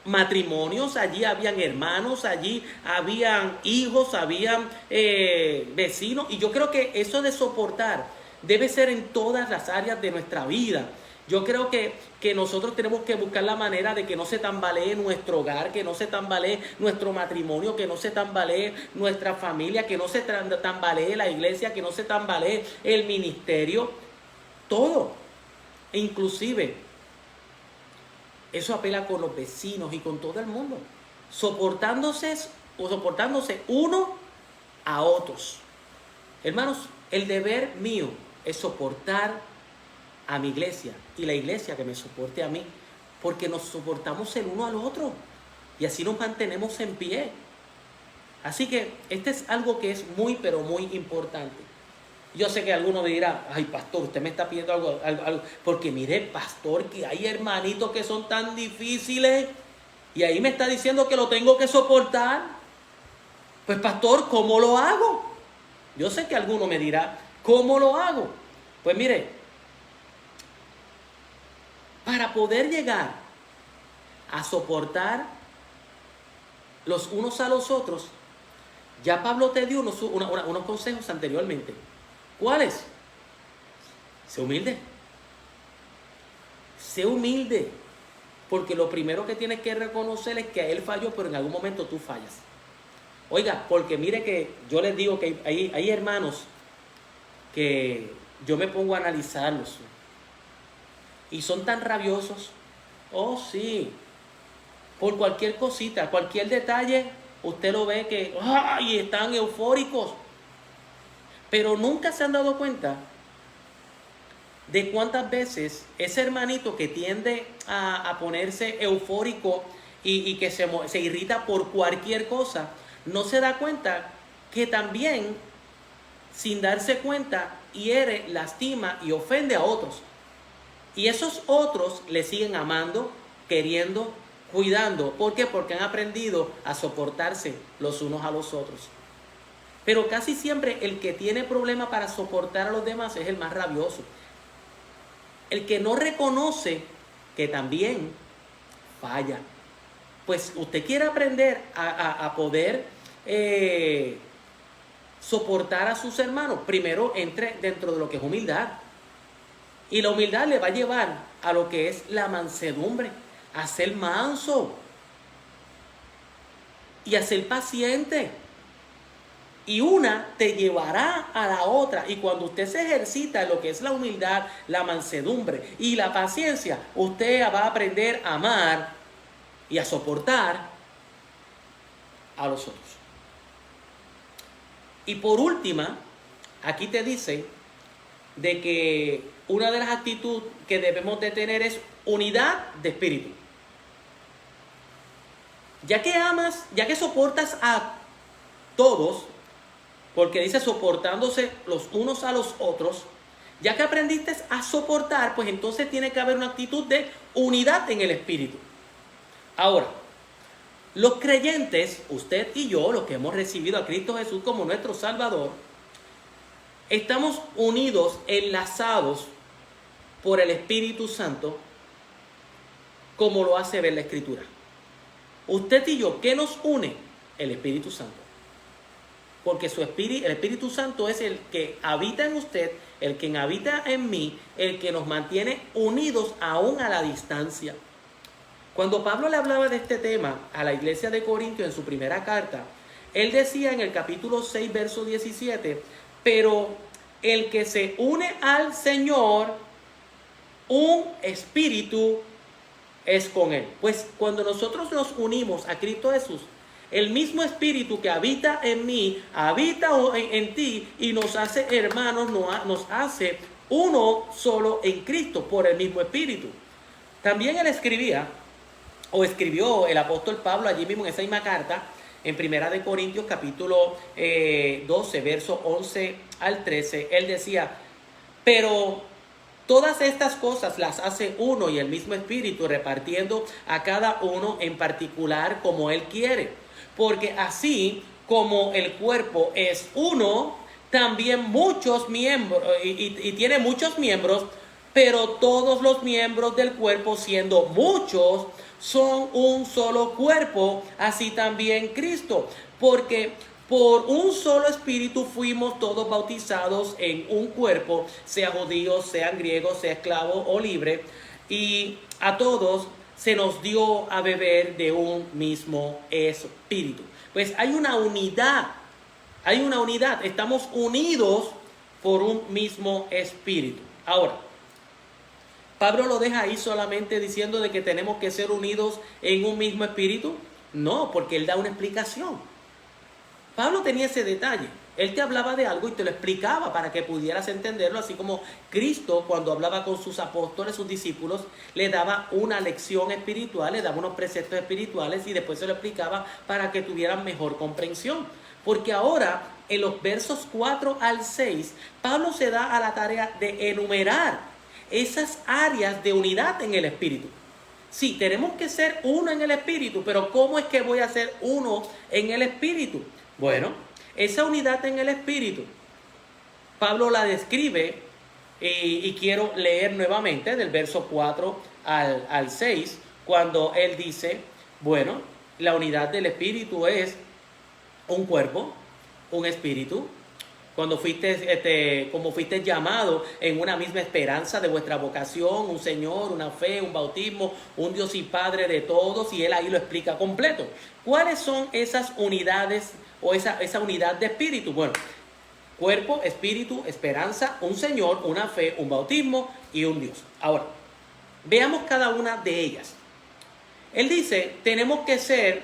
matrimonios, allí habían hermanos, allí habían hijos, habían vecinos, y yo creo que eso de soportar debe ser en todas las áreas de nuestra vida. Yo creo que nosotros tenemos que buscar la manera de que no se tambalee nuestro hogar, que no se tambalee nuestro matrimonio, que no se tambalee nuestra familia, que no se tambalee la iglesia, que no se tambalee el ministerio, todo. E inclusive, eso apela con los vecinos y con todo el mundo, soportándose uno a otros. Hermanos, el deber mío es soportar a mi iglesia y la iglesia que me soporte a mí, porque nos soportamos el uno al otro y así nos mantenemos en pie. Así que este es algo que es muy, pero muy importante. Yo sé que alguno me dirá, ay pastor, usted me está pidiendo algo, porque mire pastor, que hay hermanitos que son tan difíciles y ahí me está diciendo que lo tengo que soportar. Pues pastor, ¿cómo lo hago? Yo sé que alguno me dirá, ¿cómo lo hago? Pues mire, para poder llegar a soportar los unos a los otros, ya Pablo te dio unos consejos anteriormente. ¿Cuáles? Sé humilde. Sé humilde. Porque lo primero que tienes que reconocer es que a él falló, pero en algún momento tú fallas. Oiga, porque mire que yo les digo que hay hermanos que yo me pongo a analizarlos y son tan rabiosos. Oh, sí. Por cualquier cosita, cualquier detalle, usted lo ve que ¡ay! Están eufóricos. Pero nunca se han dado cuenta de cuántas veces ese hermanito que tiende a ponerse eufórico y que se irrita por cualquier cosa, no se da cuenta que también, sin darse cuenta, hiere, lastima y ofende a otros. Y esos otros le siguen amando, queriendo, cuidando. ¿Por qué? Porque han aprendido a soportarse los unos a los otros. Pero casi siempre el que tiene problema para soportar a los demás es el más rabioso. El que no reconoce que también falla. Pues usted quiere aprender a poder soportar a sus hermanos. Primero entre dentro de lo que es humildad. Y la humildad le va a llevar a lo que es la mansedumbre, a ser manso y a ser paciente. Y una te llevará a la otra. Y cuando usted se ejercita en lo que es la humildad, la mansedumbre y la paciencia, usted va a aprender a amar y a soportar a los otros. Y por última, aquí te dice de que una de las actitudes que debemos de tener es unidad de espíritu. Ya que amas, ya que soportas a todos, porque dice soportándose los unos a los otros, ya que aprendiste a soportar, pues entonces tiene que haber una actitud de unidad en el espíritu. Ahora, los creyentes, usted y yo, los que hemos recibido a Cristo Jesús como nuestro Salvador, estamos unidos, enlazados por el Espíritu Santo, como lo hace ver la Escritura. Usted y yo, ¿qué nos une? El Espíritu Santo. Porque el Espíritu Santo es el que habita en usted, el que habita en mí, el que nos mantiene unidos aún a la distancia. Cuando Pablo le hablaba de este tema a la iglesia de Corinto en su primera carta, él decía en el capítulo 6, verso 17, pero el que se une al Señor, un espíritu es con él. Pues cuando nosotros nos unimos a Cristo Jesús, El mismo espíritu que habita en mí, habita en ti y nos hace hermanos, nos hace uno solo en Cristo por el mismo espíritu. También él escribió el apóstol Pablo allí mismo en esa misma carta, en Primera de Corintios capítulo 12, verso 11 al 13, él decía, pero todas estas cosas las hace uno y el mismo espíritu, repartiendo a cada uno en particular como él quiere. Porque así como el cuerpo es uno, también muchos miembros, y tiene muchos miembros, pero todos los miembros del cuerpo, siendo muchos, son un solo cuerpo, así también Cristo. Porque por un solo espíritu fuimos todos bautizados en un cuerpo, sea judíos, sean griegos, sea esclavos o libre, y a todos se nos dio a beber de un mismo espíritu. Pues hay una unidad, estamos unidos por un mismo espíritu. Ahora, Pablo lo deja ahí solamente diciendo de que tenemos que ser unidos en un mismo espíritu. No, porque él da una explicación. Pablo tenía ese detalle. Él te hablaba de algo y te lo explicaba para que pudieras entenderlo, así como Cristo cuando hablaba con sus apóstoles, sus discípulos, le daba una lección espiritual, le daba unos preceptos espirituales y después se lo explicaba para que tuvieran mejor comprensión. Porque ahora, en los versos 4 al 6, Pablo se da a la tarea de enumerar esas áreas de unidad en el espíritu. Sí, tenemos que ser uno en el espíritu, pero ¿cómo es que voy a ser uno en el espíritu? Bueno, esa unidad en el espíritu, Pablo la describe y quiero leer nuevamente del verso 4 al 6, cuando él dice, bueno, la unidad del espíritu es un cuerpo, un espíritu. Cuando como fuiste llamado en una misma esperanza de vuestra vocación, un Señor, una fe, un bautismo, un Dios y Padre de todos, y él ahí lo explica completo. ¿Cuáles son esas unidades o esa unidad de espíritu? Bueno, cuerpo, espíritu, esperanza, un Señor, una fe, un bautismo y un Dios. Ahora, veamos cada una de ellas. Él dice, tenemos que ser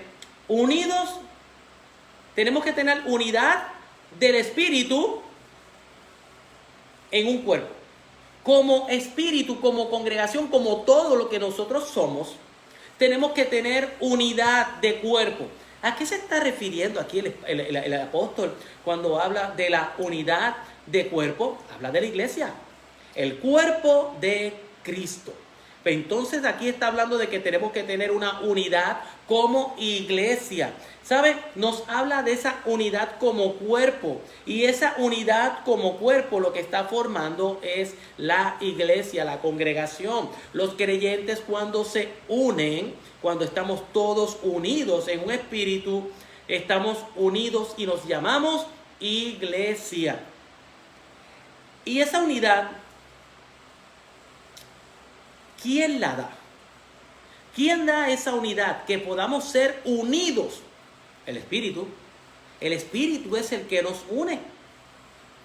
unidos, tenemos que tener unidad del espíritu en un cuerpo. Como espíritu, como congregación, como todo lo que nosotros somos, tenemos que tener unidad de cuerpo. ¿A qué se está refiriendo aquí el apóstol cuando habla de la unidad de cuerpo? Habla de la iglesia, el cuerpo de Cristo. Entonces aquí está hablando de que tenemos que tener una unidad como iglesia. ¿Sabe? Nos habla de esa unidad como cuerpo. Y esa unidad como cuerpo lo que está formando es la iglesia, la congregación. Los creyentes cuando se unen, cuando estamos todos unidos en un espíritu, estamos unidos y nos llamamos iglesia. Y esa unidad, ¿quién la da? ¿Quién da esa unidad? Que podamos ser unidos. El Espíritu. El Espíritu es el que nos une.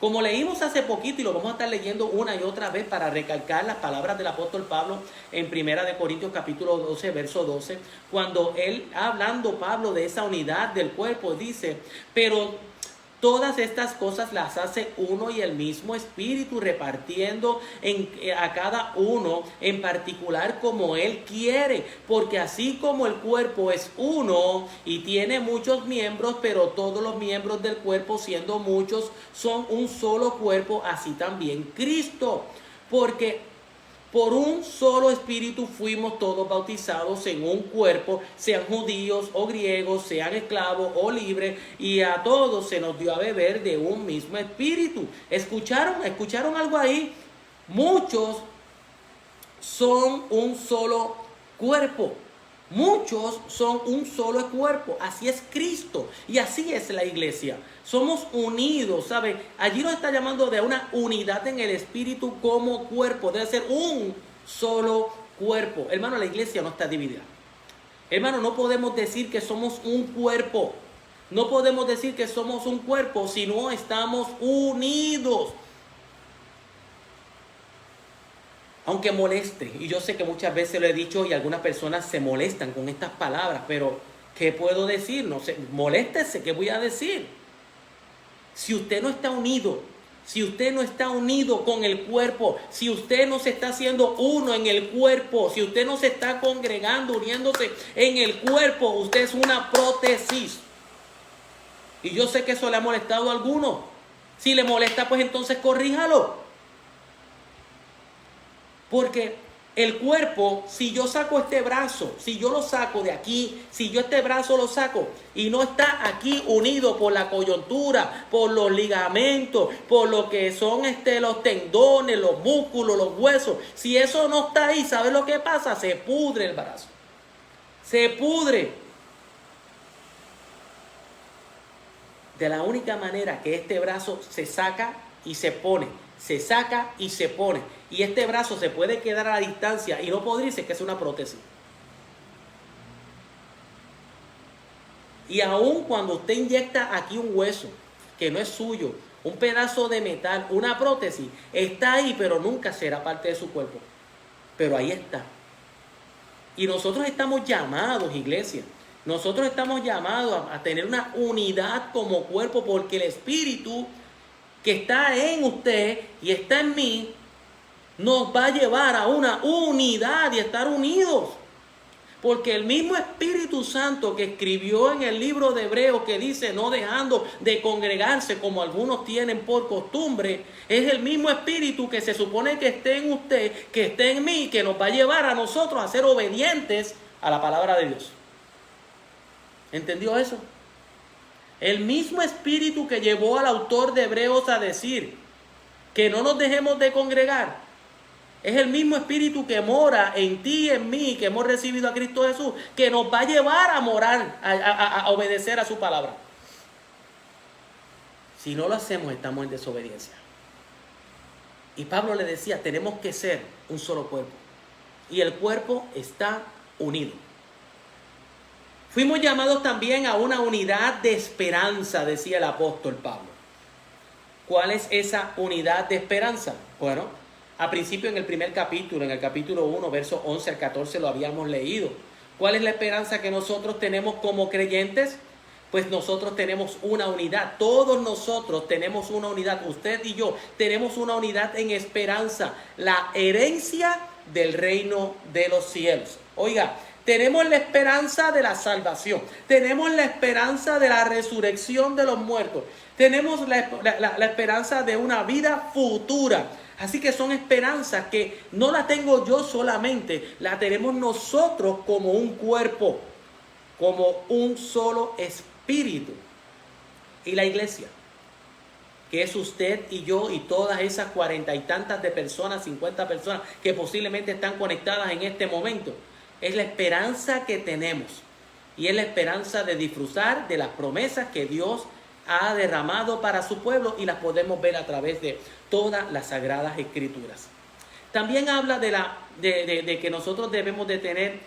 Como leímos hace poquito y lo vamos a estar leyendo una y otra vez para recalcar las palabras del apóstol Pablo en Primera de Corintios capítulo 12, verso 12, cuando él, hablando Pablo de esa unidad del cuerpo, dice, pero todas estas cosas las hace uno y el mismo Espíritu, repartiendo a cada uno en particular como Él quiere. Porque así como el cuerpo es uno y tiene muchos miembros, pero todos los miembros del cuerpo, siendo muchos, son un solo cuerpo, así también Cristo. Porque por un solo espíritu fuimos todos bautizados en un cuerpo, sean judíos o griegos, sean esclavos o libres, y a todos se nos dio a beber de un mismo espíritu. ¿Escucharon algo ahí? Muchos son un solo cuerpo. Muchos son un solo cuerpo. Así es Cristo y así es la iglesia. Somos unidos, ¿sabe? Allí nos está llamando de una unidad en el espíritu como cuerpo. Debe ser un solo cuerpo. Hermano, la iglesia no está dividida. Hermano, no podemos decir que somos un cuerpo. No podemos decir que somos un cuerpo si no estamos unidos. Aunque moleste, y yo sé que muchas veces lo he dicho y algunas personas se molestan con estas palabras, pero ¿Qué puedo decir? No sé, moléstese, ¿qué voy a decir? Si usted no está unido, si usted no está unido con el cuerpo, si usted no se está haciendo uno en el cuerpo, si usted no se está congregando, uniéndose en el cuerpo, usted es una prótesis. Y yo sé que eso le ha molestado a algunos. Si le molesta, pues entonces corríjalo. Porque el cuerpo, si yo saco este brazo, si yo lo saco de aquí, si yo este brazo lo saco y no está aquí unido por la coyuntura, por los ligamentos, por lo que son los tendones, los músculos, los huesos, si eso no está ahí, ¿sabes lo que pasa? Se pudre el brazo. Se pudre. De la única manera que este brazo se saca y se pone, se saca y se pone, y este brazo se puede quedar a la distancia y no podrirse, que es una prótesis. Y aun cuando usted inyecta aquí un hueso que no es suyo, un pedazo de metal, una prótesis, está ahí, pero nunca será parte de su cuerpo. Pero ahí está. Y nosotros estamos llamados, iglesia, nosotros estamos llamados a tener una unidad como cuerpo, porque el Espíritu que está en usted y está en mí nos va a llevar a una unidad y estar unidos. Porque el mismo Espíritu Santo que escribió en el libro de Hebreos, que dice no dejando de congregarse como algunos tienen por costumbre, es el mismo Espíritu que se supone que esté en usted, que esté en mí, que nos va a llevar a nosotros a ser obedientes a la palabra de Dios. ¿Entendió eso? El mismo Espíritu que llevó al autor de Hebreos a decir que no nos dejemos de congregar, es el mismo Espíritu que mora en ti y en mí, que hemos recibido a Cristo Jesús, que nos va a llevar a morar, a obedecer a su palabra. Si no lo hacemos, estamos en desobediencia. Y Pablo le decía, tenemos que ser un solo cuerpo. Y el cuerpo está unido. Fuimos llamados también a una unidad de esperanza, decía el apóstol Pablo. ¿Cuál es esa unidad de esperanza? Bueno, a principio en el primer capítulo, en el capítulo 1, versos 11 al 14 lo habíamos leído. ¿Cuál es la esperanza que nosotros tenemos como creyentes? Pues nosotros tenemos una unidad, todos nosotros tenemos una unidad, usted y yo tenemos una unidad en esperanza, la herencia del reino de los cielos. Oiga, tenemos la esperanza de la salvación, tenemos la esperanza de la resurrección de los muertos, tenemos la esperanza de una vida futura. Así que son esperanzas que no las tengo yo solamente, las tenemos nosotros como un cuerpo, como un solo espíritu. Y la iglesia, que es usted y yo y todas esas 40 y tantas de personas, 50 personas que posiblemente están conectadas en este momento, es la esperanza que tenemos. Y es la esperanza de disfrutar de las promesas que Dios ha derramado para su pueblo, y las podemos ver a través de todas las sagradas escrituras. También habla de que nosotros debemos de tener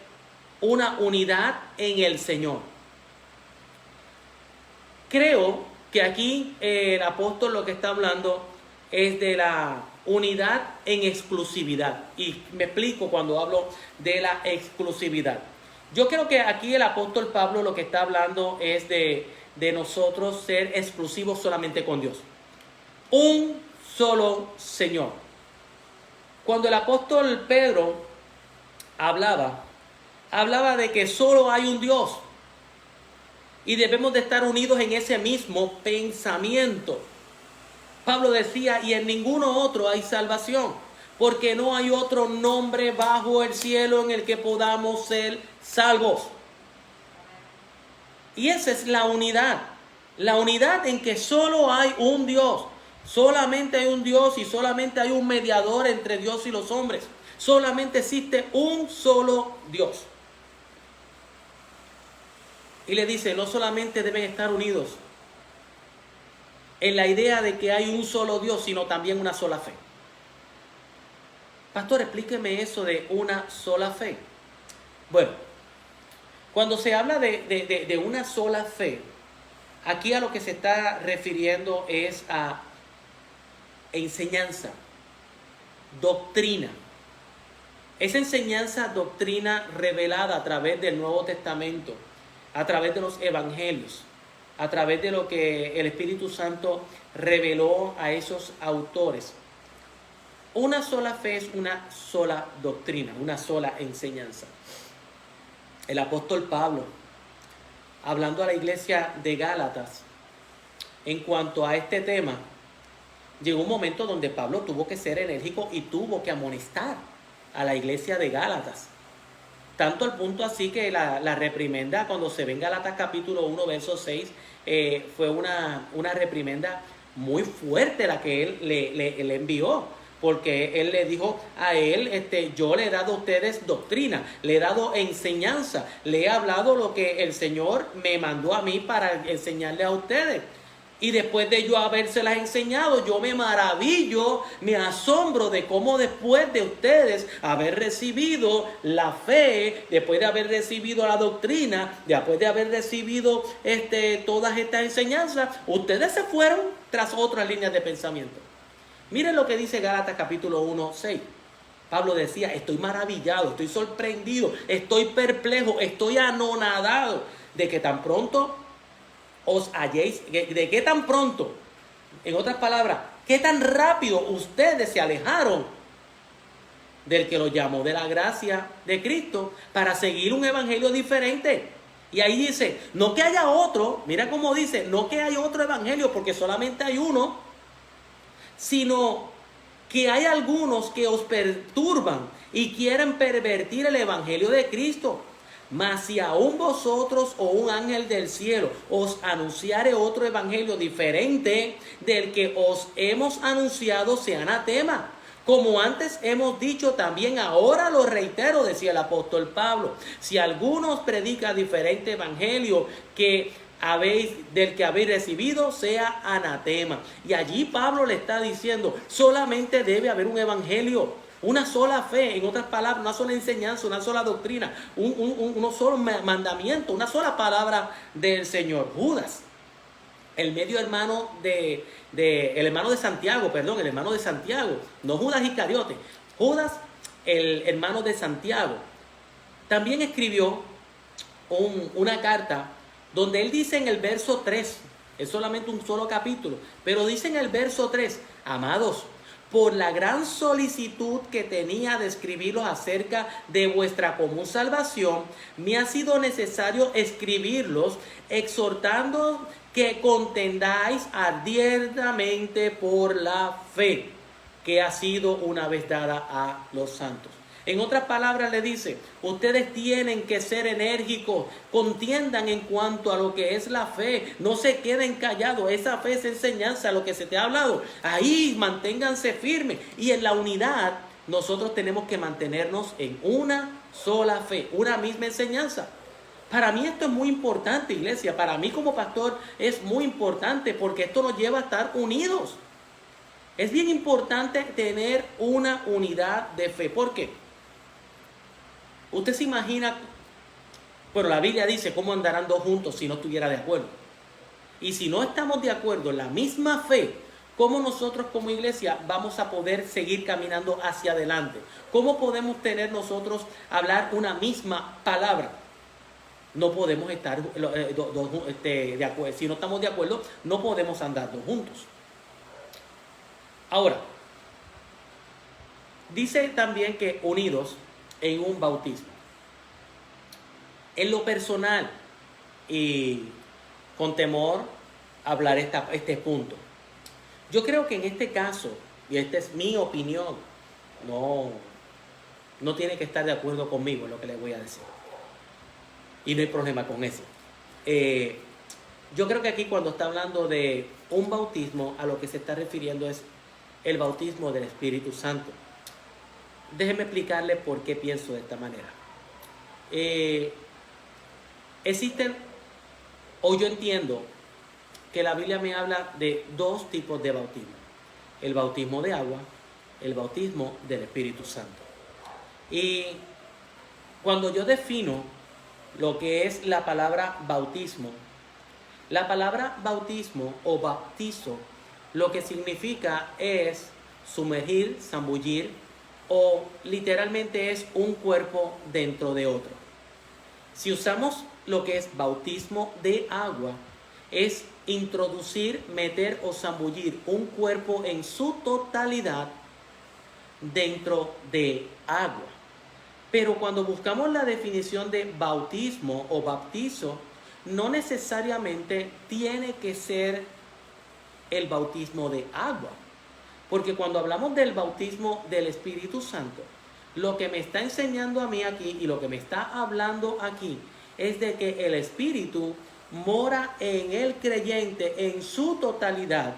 una unidad en el Señor. Creo que aquí el apóstol lo que está hablando es de la unidad en exclusividad. Y me explico cuando hablo de la exclusividad. Yo creo que aquí el apóstol Pablo lo que está hablando es de nosotros ser exclusivos solamente con Dios. Un solo Señor. Cuando el apóstol Pedro hablaba de que solo hay un Dios y debemos de estar unidos en ese mismo pensamiento. Pablo decía, y en ninguno otro hay salvación, porque no hay otro nombre bajo el cielo en el que podamos ser salvos. Y esa es la unidad en que solo hay un Dios, solamente hay un Dios y solamente hay un mediador entre Dios y los hombres. Solamente existe un solo Dios. Y le dice, no solamente deben estar unidos en la idea de que hay un solo Dios, sino también una sola fe. Pastor, explíqueme eso de una sola fe. Bueno, cuando se habla de una sola fe, aquí a lo que se está refiriendo es a enseñanza, doctrina. Esa enseñanza, doctrina revelada a través del Nuevo Testamento, a través de los evangelios, a través de lo que el Espíritu Santo reveló a esos autores. Una sola fe es una sola doctrina, una sola enseñanza. El apóstol Pablo, hablando a la iglesia de Gálatas, en cuanto a este tema, llegó un momento donde Pablo tuvo que ser enérgico y tuvo que amonestar a la iglesia de Gálatas. Tanto al punto así que la reprimenda, cuando se ve en Gálatas capítulo 1, verso 6, fue una reprimenda muy fuerte la que él le envió. Porque él le dijo a él, yo le he dado a ustedes doctrina, le he dado enseñanza, le he hablado lo que el Señor me mandó a mí para enseñarle a ustedes. Y después de yo habérselas enseñado, yo me maravillo, me asombro de cómo después de ustedes haber recibido la fe, después de haber recibido la doctrina, después de haber recibido todas estas enseñanzas, ustedes se fueron tras otras líneas de pensamiento. Miren lo que dice Gálatas capítulo 1, 6. Pablo decía, estoy maravillado, estoy sorprendido, estoy perplejo, estoy anonadado de que tan pronto os halléis, de qué tan pronto, en otras palabras, qué tan rápido ustedes se alejaron del que los llamó de la gracia de Cristo para seguir un evangelio diferente. Y ahí dice, no que haya otro, mira cómo dice, no que haya otro evangelio porque solamente hay uno, sino que hay algunos que os perturban y quieren pervertir el evangelio de Cristo. Mas si aún vosotros o un ángel del cielo os anunciare otro evangelio diferente del que os hemos anunciado, sea anatema. Como antes hemos dicho, también ahora lo reitero, decía el apóstol Pablo. Si alguno os predica diferente evangelio del que habéis recibido, sea anatema. Y allí Pablo le está diciendo, solamente debe haber un evangelio, una sola fe, en otras palabras, una sola enseñanza, una sola doctrina, un solo mandamiento, una sola palabra del Señor. Judas, el medio hermano el hermano de Santiago, el hermano de Santiago, no Judas Iscariote, Judas, el hermano de Santiago, también escribió una carta donde él dice en el verso 3, es solamente un solo capítulo, pero dice en el verso 3, amados, por la gran solicitud que tenía de escribirlos acerca de vuestra común salvación, me ha sido necesario escribirlos, exhortando que contendáis ardientemente por la fe que ha sido una vez dada a los santos. En otras palabras le dice, ustedes tienen que ser enérgicos, contiendan en cuanto a lo que es la fe, no se queden callados, esa fe es enseñanza, lo que se te ha hablado, ahí manténganse firmes. Y en la unidad nosotros tenemos que mantenernos en una sola fe, una misma enseñanza. Para mí esto es muy importante, iglesia, para mí como pastor es muy importante porque esto nos lleva a estar unidos. Es bien importante tener una unidad de fe. ¿Por qué? Usted se imagina, bueno, la Biblia dice cómo andarán dos juntos si no estuviera de acuerdo. Y si no estamos de acuerdo en la misma fe, ¿cómo nosotros como iglesia vamos a poder seguir caminando hacia adelante? ¿Cómo podemos tener nosotros hablar una misma palabra? No podemos estar de acuerdo. Si no estamos de acuerdo, no podemos andar dos juntos. Ahora, dice también que unidos en un bautismo. En lo personal y con temor hablar este punto. Yo creo que en este caso, y esta es mi opinión, no tiene que estar de acuerdo conmigo en lo que le voy a decir. Y no hay problema con eso. Yo creo que aquí cuando está hablando de un bautismo, a lo que se está refiriendo es el bautismo del Espíritu Santo. Déjeme explicarle por qué pienso de esta manera. Existen, o yo entiendo que la Biblia me habla de dos tipos de bautismo. El bautismo de agua, el bautismo del Espíritu Santo. Y cuando yo defino lo que es la palabra bautismo o bautizo, lo que significa es sumergir, zambullir, o literalmente es un cuerpo dentro de otro. Si usamos lo que es bautismo de agua es introducir, meter o zambullir un cuerpo en su totalidad dentro de agua. Pero cuando buscamos la definición de bautismo o bautizo, no necesariamente tiene que ser el bautismo de agua. Porque cuando hablamos del bautismo del Espíritu Santo, lo que me está enseñando a mí aquí y lo que me está hablando aquí es de que el Espíritu mora en el creyente en su totalidad.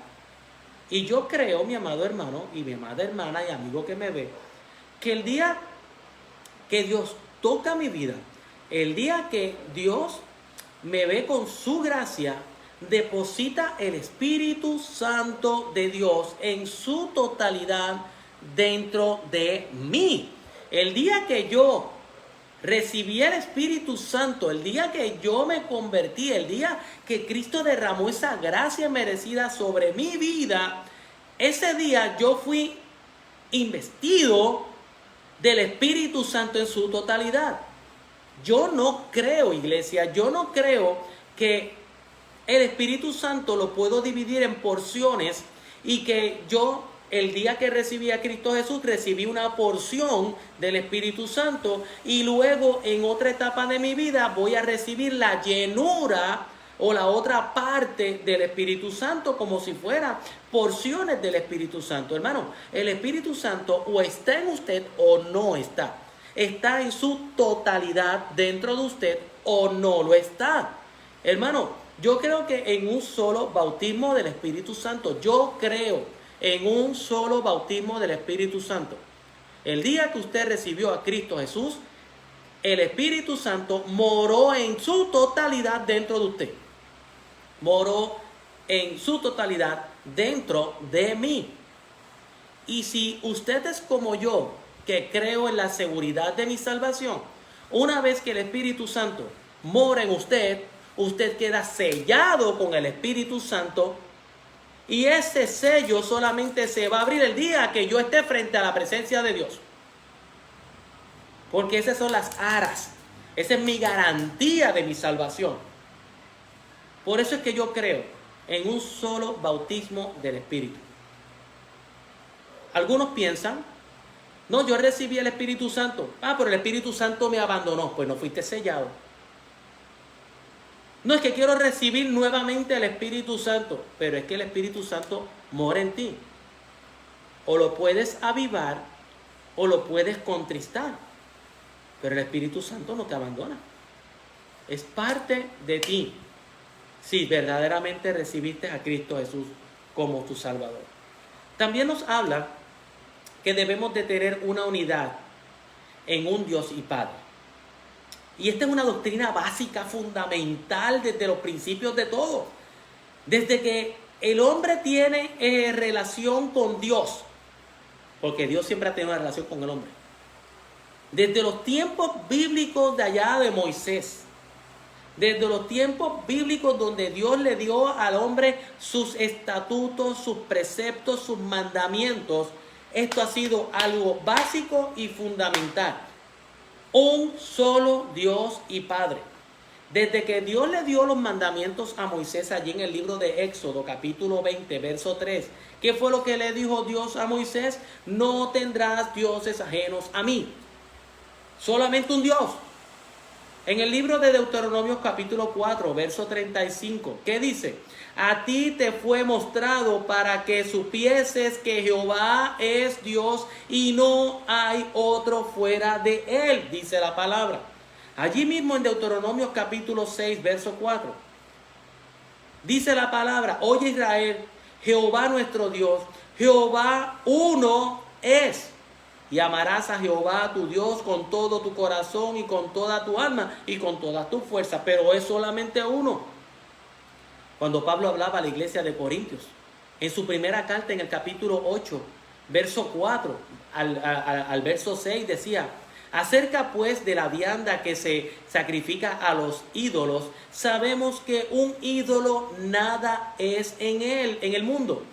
Y yo creo, mi amado hermano y mi amada hermana y amigo que me ve, que el día que Dios toca mi vida, el día que Dios me ve con su gracia, deposita el Espíritu Santo de Dios en su totalidad dentro de mí. El día que yo recibí el Espíritu Santo, el día que yo me convertí, el día que Cristo derramó esa gracia merecida sobre mi vida, ese día yo fui investido del Espíritu Santo en su totalidad. Yo no creo, iglesia, yo no creo que el Espíritu Santo lo puedo dividir en porciones y que yo el día que recibí a Cristo Jesús recibí una porción del Espíritu Santo y luego en otra etapa de mi vida voy a recibir la llenura o la otra parte del Espíritu Santo como si fueran porciones del Espíritu Santo. Hermano, el Espíritu Santo o está en usted o no está. Está en su totalidad dentro de usted o no lo está. Hermano, yo creo que en un solo bautismo del Espíritu Santo, yo creo en un solo bautismo del Espíritu Santo. El día que usted recibió a Cristo Jesús, el Espíritu Santo moró en su totalidad dentro de usted. Moró en su totalidad dentro de mí. Y si usted es como yo, que creo en la seguridad de mi salvación, una vez que el Espíritu Santo mora en usted, usted queda sellado con el Espíritu Santo y ese sello solamente se va a abrir el día que yo esté frente a la presencia de Dios. Porque esas son las aras, esa es mi garantía de mi salvación. Por eso es que yo creo en un solo bautismo del Espíritu. Algunos piensan, no, yo recibí el Espíritu Santo. Pero el Espíritu Santo me abandonó. Pues no fuiste sellado. No, es que quiero recibir nuevamente el Espíritu Santo, pero es que el Espíritu Santo mora en ti. O lo puedes avivar o lo puedes contristar, pero el Espíritu Santo no te abandona. Es parte de ti si verdaderamente recibiste a Cristo Jesús como tu Salvador. También nos habla que debemos de tener una unidad en un Dios y Padre. Y esta es una doctrina básica, fundamental desde los principios de todo. Desde que el hombre tiene relación con Dios, porque Dios siempre ha tenido una relación con el hombre. Desde los tiempos bíblicos de allá de Moisés, desde los tiempos bíblicos donde Dios le dio al hombre sus estatutos, sus preceptos, sus mandamientos, esto ha sido algo básico y fundamental. Un solo Dios y Padre. Desde que Dios le dio los mandamientos a Moisés allí en el libro de Éxodo, capítulo 20, verso 3. ¿Qué fue lo que le dijo Dios a Moisés? No tendrás dioses ajenos a mí. Solamente un Dios. En el libro de Deuteronomio, capítulo 4, verso 35, ¿qué dice? A ti te fue mostrado para que supieses que Jehová es Dios y no hay otro fuera de él, dice la palabra. Allí mismo en Deuteronomio capítulo 6, verso 4. Dice la palabra, oye Israel, Jehová nuestro Dios, Jehová uno es. Y amarás a Jehová tu Dios con todo tu corazón y con toda tu alma y con toda tu fuerza. Pero es solamente uno. Cuando Pablo hablaba a la iglesia de Corintios, en su primera carta en el capítulo 8, verso 4 al verso 6 decía, acerca pues de la vianda que se sacrifica a los ídolos, sabemos que un ídolo nada es en el mundo,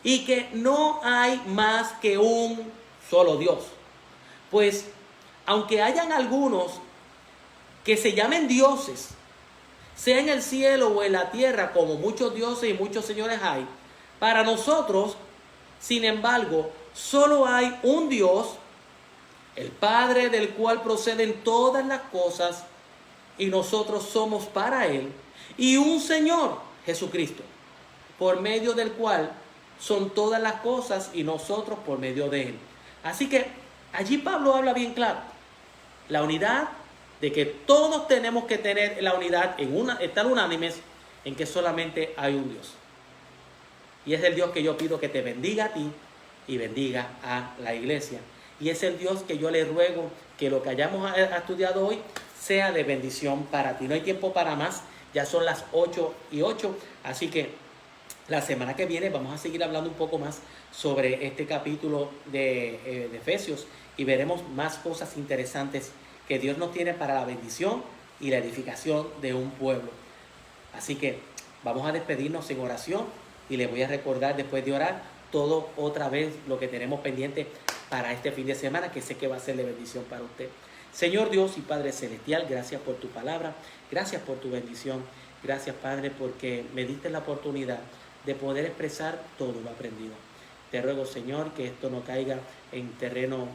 y que no hay más que un solo Dios. Pues, aunque hayan algunos que se llamen dioses, sea en el cielo o en la tierra, como muchos dioses y muchos señores hay, para nosotros, sin embargo, solo hay un Dios, el Padre del cual proceden todas las cosas, y nosotros somos para Él, y un Señor, Jesucristo, por medio del cual son todas las cosas y nosotros por medio de Él. Así que allí Pablo habla bien claro, la unidad, de que todos tenemos que tener la unidad, estar unánimes en que solamente hay un Dios. Y es el Dios que yo pido que te bendiga a ti y bendiga a la iglesia. Y es el Dios que yo le ruego que lo que hayamos estudiado hoy sea de bendición para ti. No hay tiempo para más, ya son las 8:08, así que la semana que viene vamos a seguir hablando un poco más sobre este capítulo de Efesios y veremos más cosas interesantes que Dios nos tiene para la bendición y la edificación de un pueblo. Así que vamos a despedirnos en oración y les voy a recordar después de orar todo otra vez lo que tenemos pendiente para este fin de semana, que sé que va a ser de bendición para usted. Señor Dios y Padre Celestial, gracias por tu palabra, gracias por tu bendición, gracias Padre porque me diste la oportunidad de poder expresar todo lo aprendido. Te ruego Señor que esto no caiga en terreno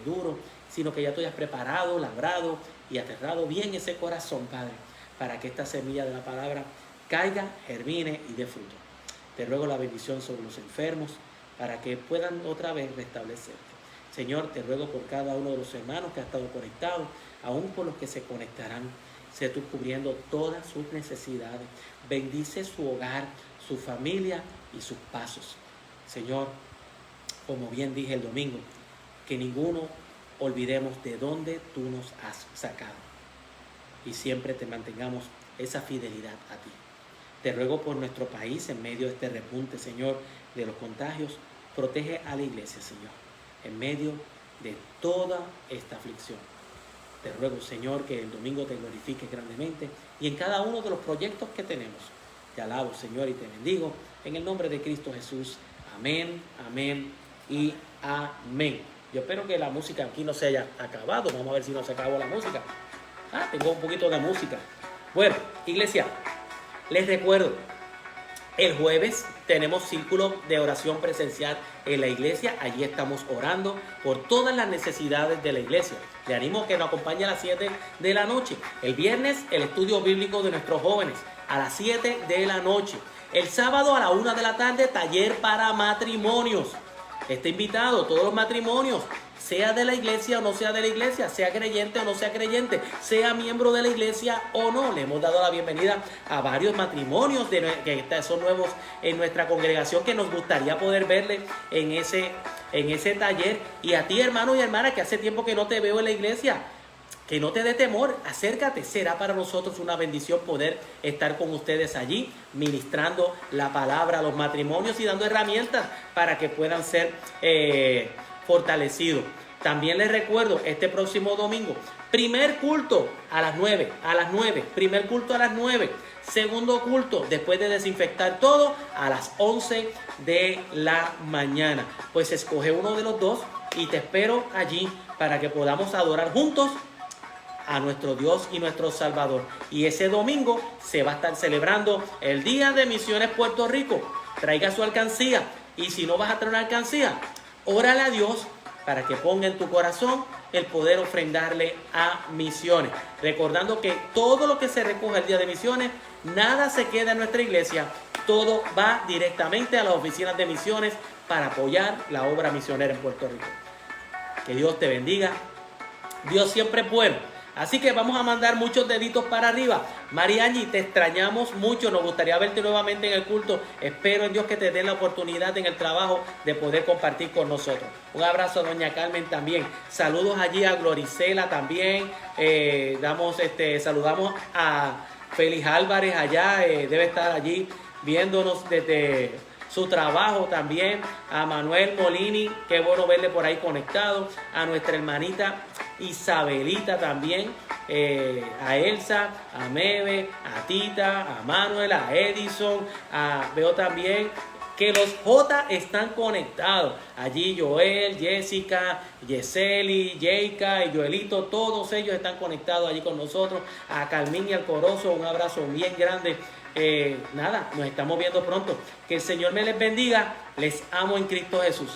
duro, sino que ya tú hayas preparado, labrado y aterrado bien ese corazón, Padre, para que esta semilla de la palabra caiga, germine y dé fruto. Te ruego la bendición sobre los enfermos, para que puedan otra vez restablecerse. Señor, te ruego por cada uno de los hermanos que ha estado conectado, aún por los que se conectarán. Sé tú cubriendo todas sus necesidades. Bendice su hogar, su familia y sus pasos. Señor, como bien dije el domingo, que ninguno olvidemos de dónde tú nos has sacado. Y siempre te mantengamos esa fidelidad a ti. Te ruego por nuestro país en medio de este repunte, Señor, de los contagios. Protege a la iglesia, Señor, en medio de toda esta aflicción. Te ruego, Señor, que el domingo te glorifiques grandemente y en cada uno de los proyectos que tenemos. Te alabo, Señor, y te bendigo en el nombre de Cristo Jesús. Amén, amén y amén. Yo espero que la música aquí no se haya acabado. Vamos a ver si no se acabó la música. Tengo un poquito de música. Bueno, iglesia, les recuerdo, el jueves tenemos círculo de oración presencial en la iglesia. Allí estamos orando por todas las necesidades de la iglesia. Le animo a que nos acompañe a las 7 de la noche. El viernes, el estudio bíblico de nuestros jóvenes a las 7 de la noche. El sábado a la 1 de la tarde, taller para matrimonios. Está invitado todos los matrimonios, sea de la iglesia o no sea de la iglesia, sea creyente o no sea creyente, sea miembro de la iglesia o no. Le hemos dado la bienvenida a varios matrimonios que son nuevos en nuestra congregación, que nos gustaría poder verle en ese taller. Y a ti, hermano y hermana, que hace tiempo que no te veo en la iglesia, que no te dé temor, acércate. Será para nosotros una bendición poder estar con ustedes allí, ministrando la palabra a los matrimonios y dando herramientas para que puedan ser fortalecidos. También les recuerdo, este próximo domingo, primer culto a las 9, primer culto a las 9, segundo culto, después de desinfectar todo, a las 11 de la mañana. Pues escoge uno de los dos y te espero allí para que podamos adorar juntos a nuestro Dios y nuestro Salvador. Y ese domingo se va a estar celebrando el Día de Misiones Puerto Rico. Traiga su alcancía, y si no vas a traer una alcancía, órale a Dios para que ponga en tu corazón el poder ofrendarle a misiones. Recordando que todo lo que se recoge el Día de Misiones, nada se queda en nuestra iglesia, todo va directamente a las oficinas de misiones para apoyar la obra misionera en Puerto Rico. Que Dios te bendiga. Dios siempre es bueno. Así que vamos a mandar muchos deditos para arriba. Mariañi, te extrañamos mucho. Nos gustaría verte nuevamente en el culto. Espero en Dios que te dé la oportunidad en el trabajo de poder compartir con nosotros. Un abrazo a doña Carmen también. Saludos allí a Gloricela también. Saludamos a Félix Álvarez allá. Debe estar allí viéndonos desde su trabajo también. A Manuel Molini, qué bueno verle por ahí conectado. A nuestra hermanita Isabelita también, a Elsa, a Mebe, a Tita, a Manuel, a Edison, veo también que los J están conectados. Allí Joel, Jessica, Yeseli, Jeika y Joelito, todos ellos están conectados allí con nosotros. A Carmín y al Corozo, un abrazo bien grande. Nada, nos estamos viendo pronto. Que el Señor me les bendiga. Les amo en Cristo Jesús.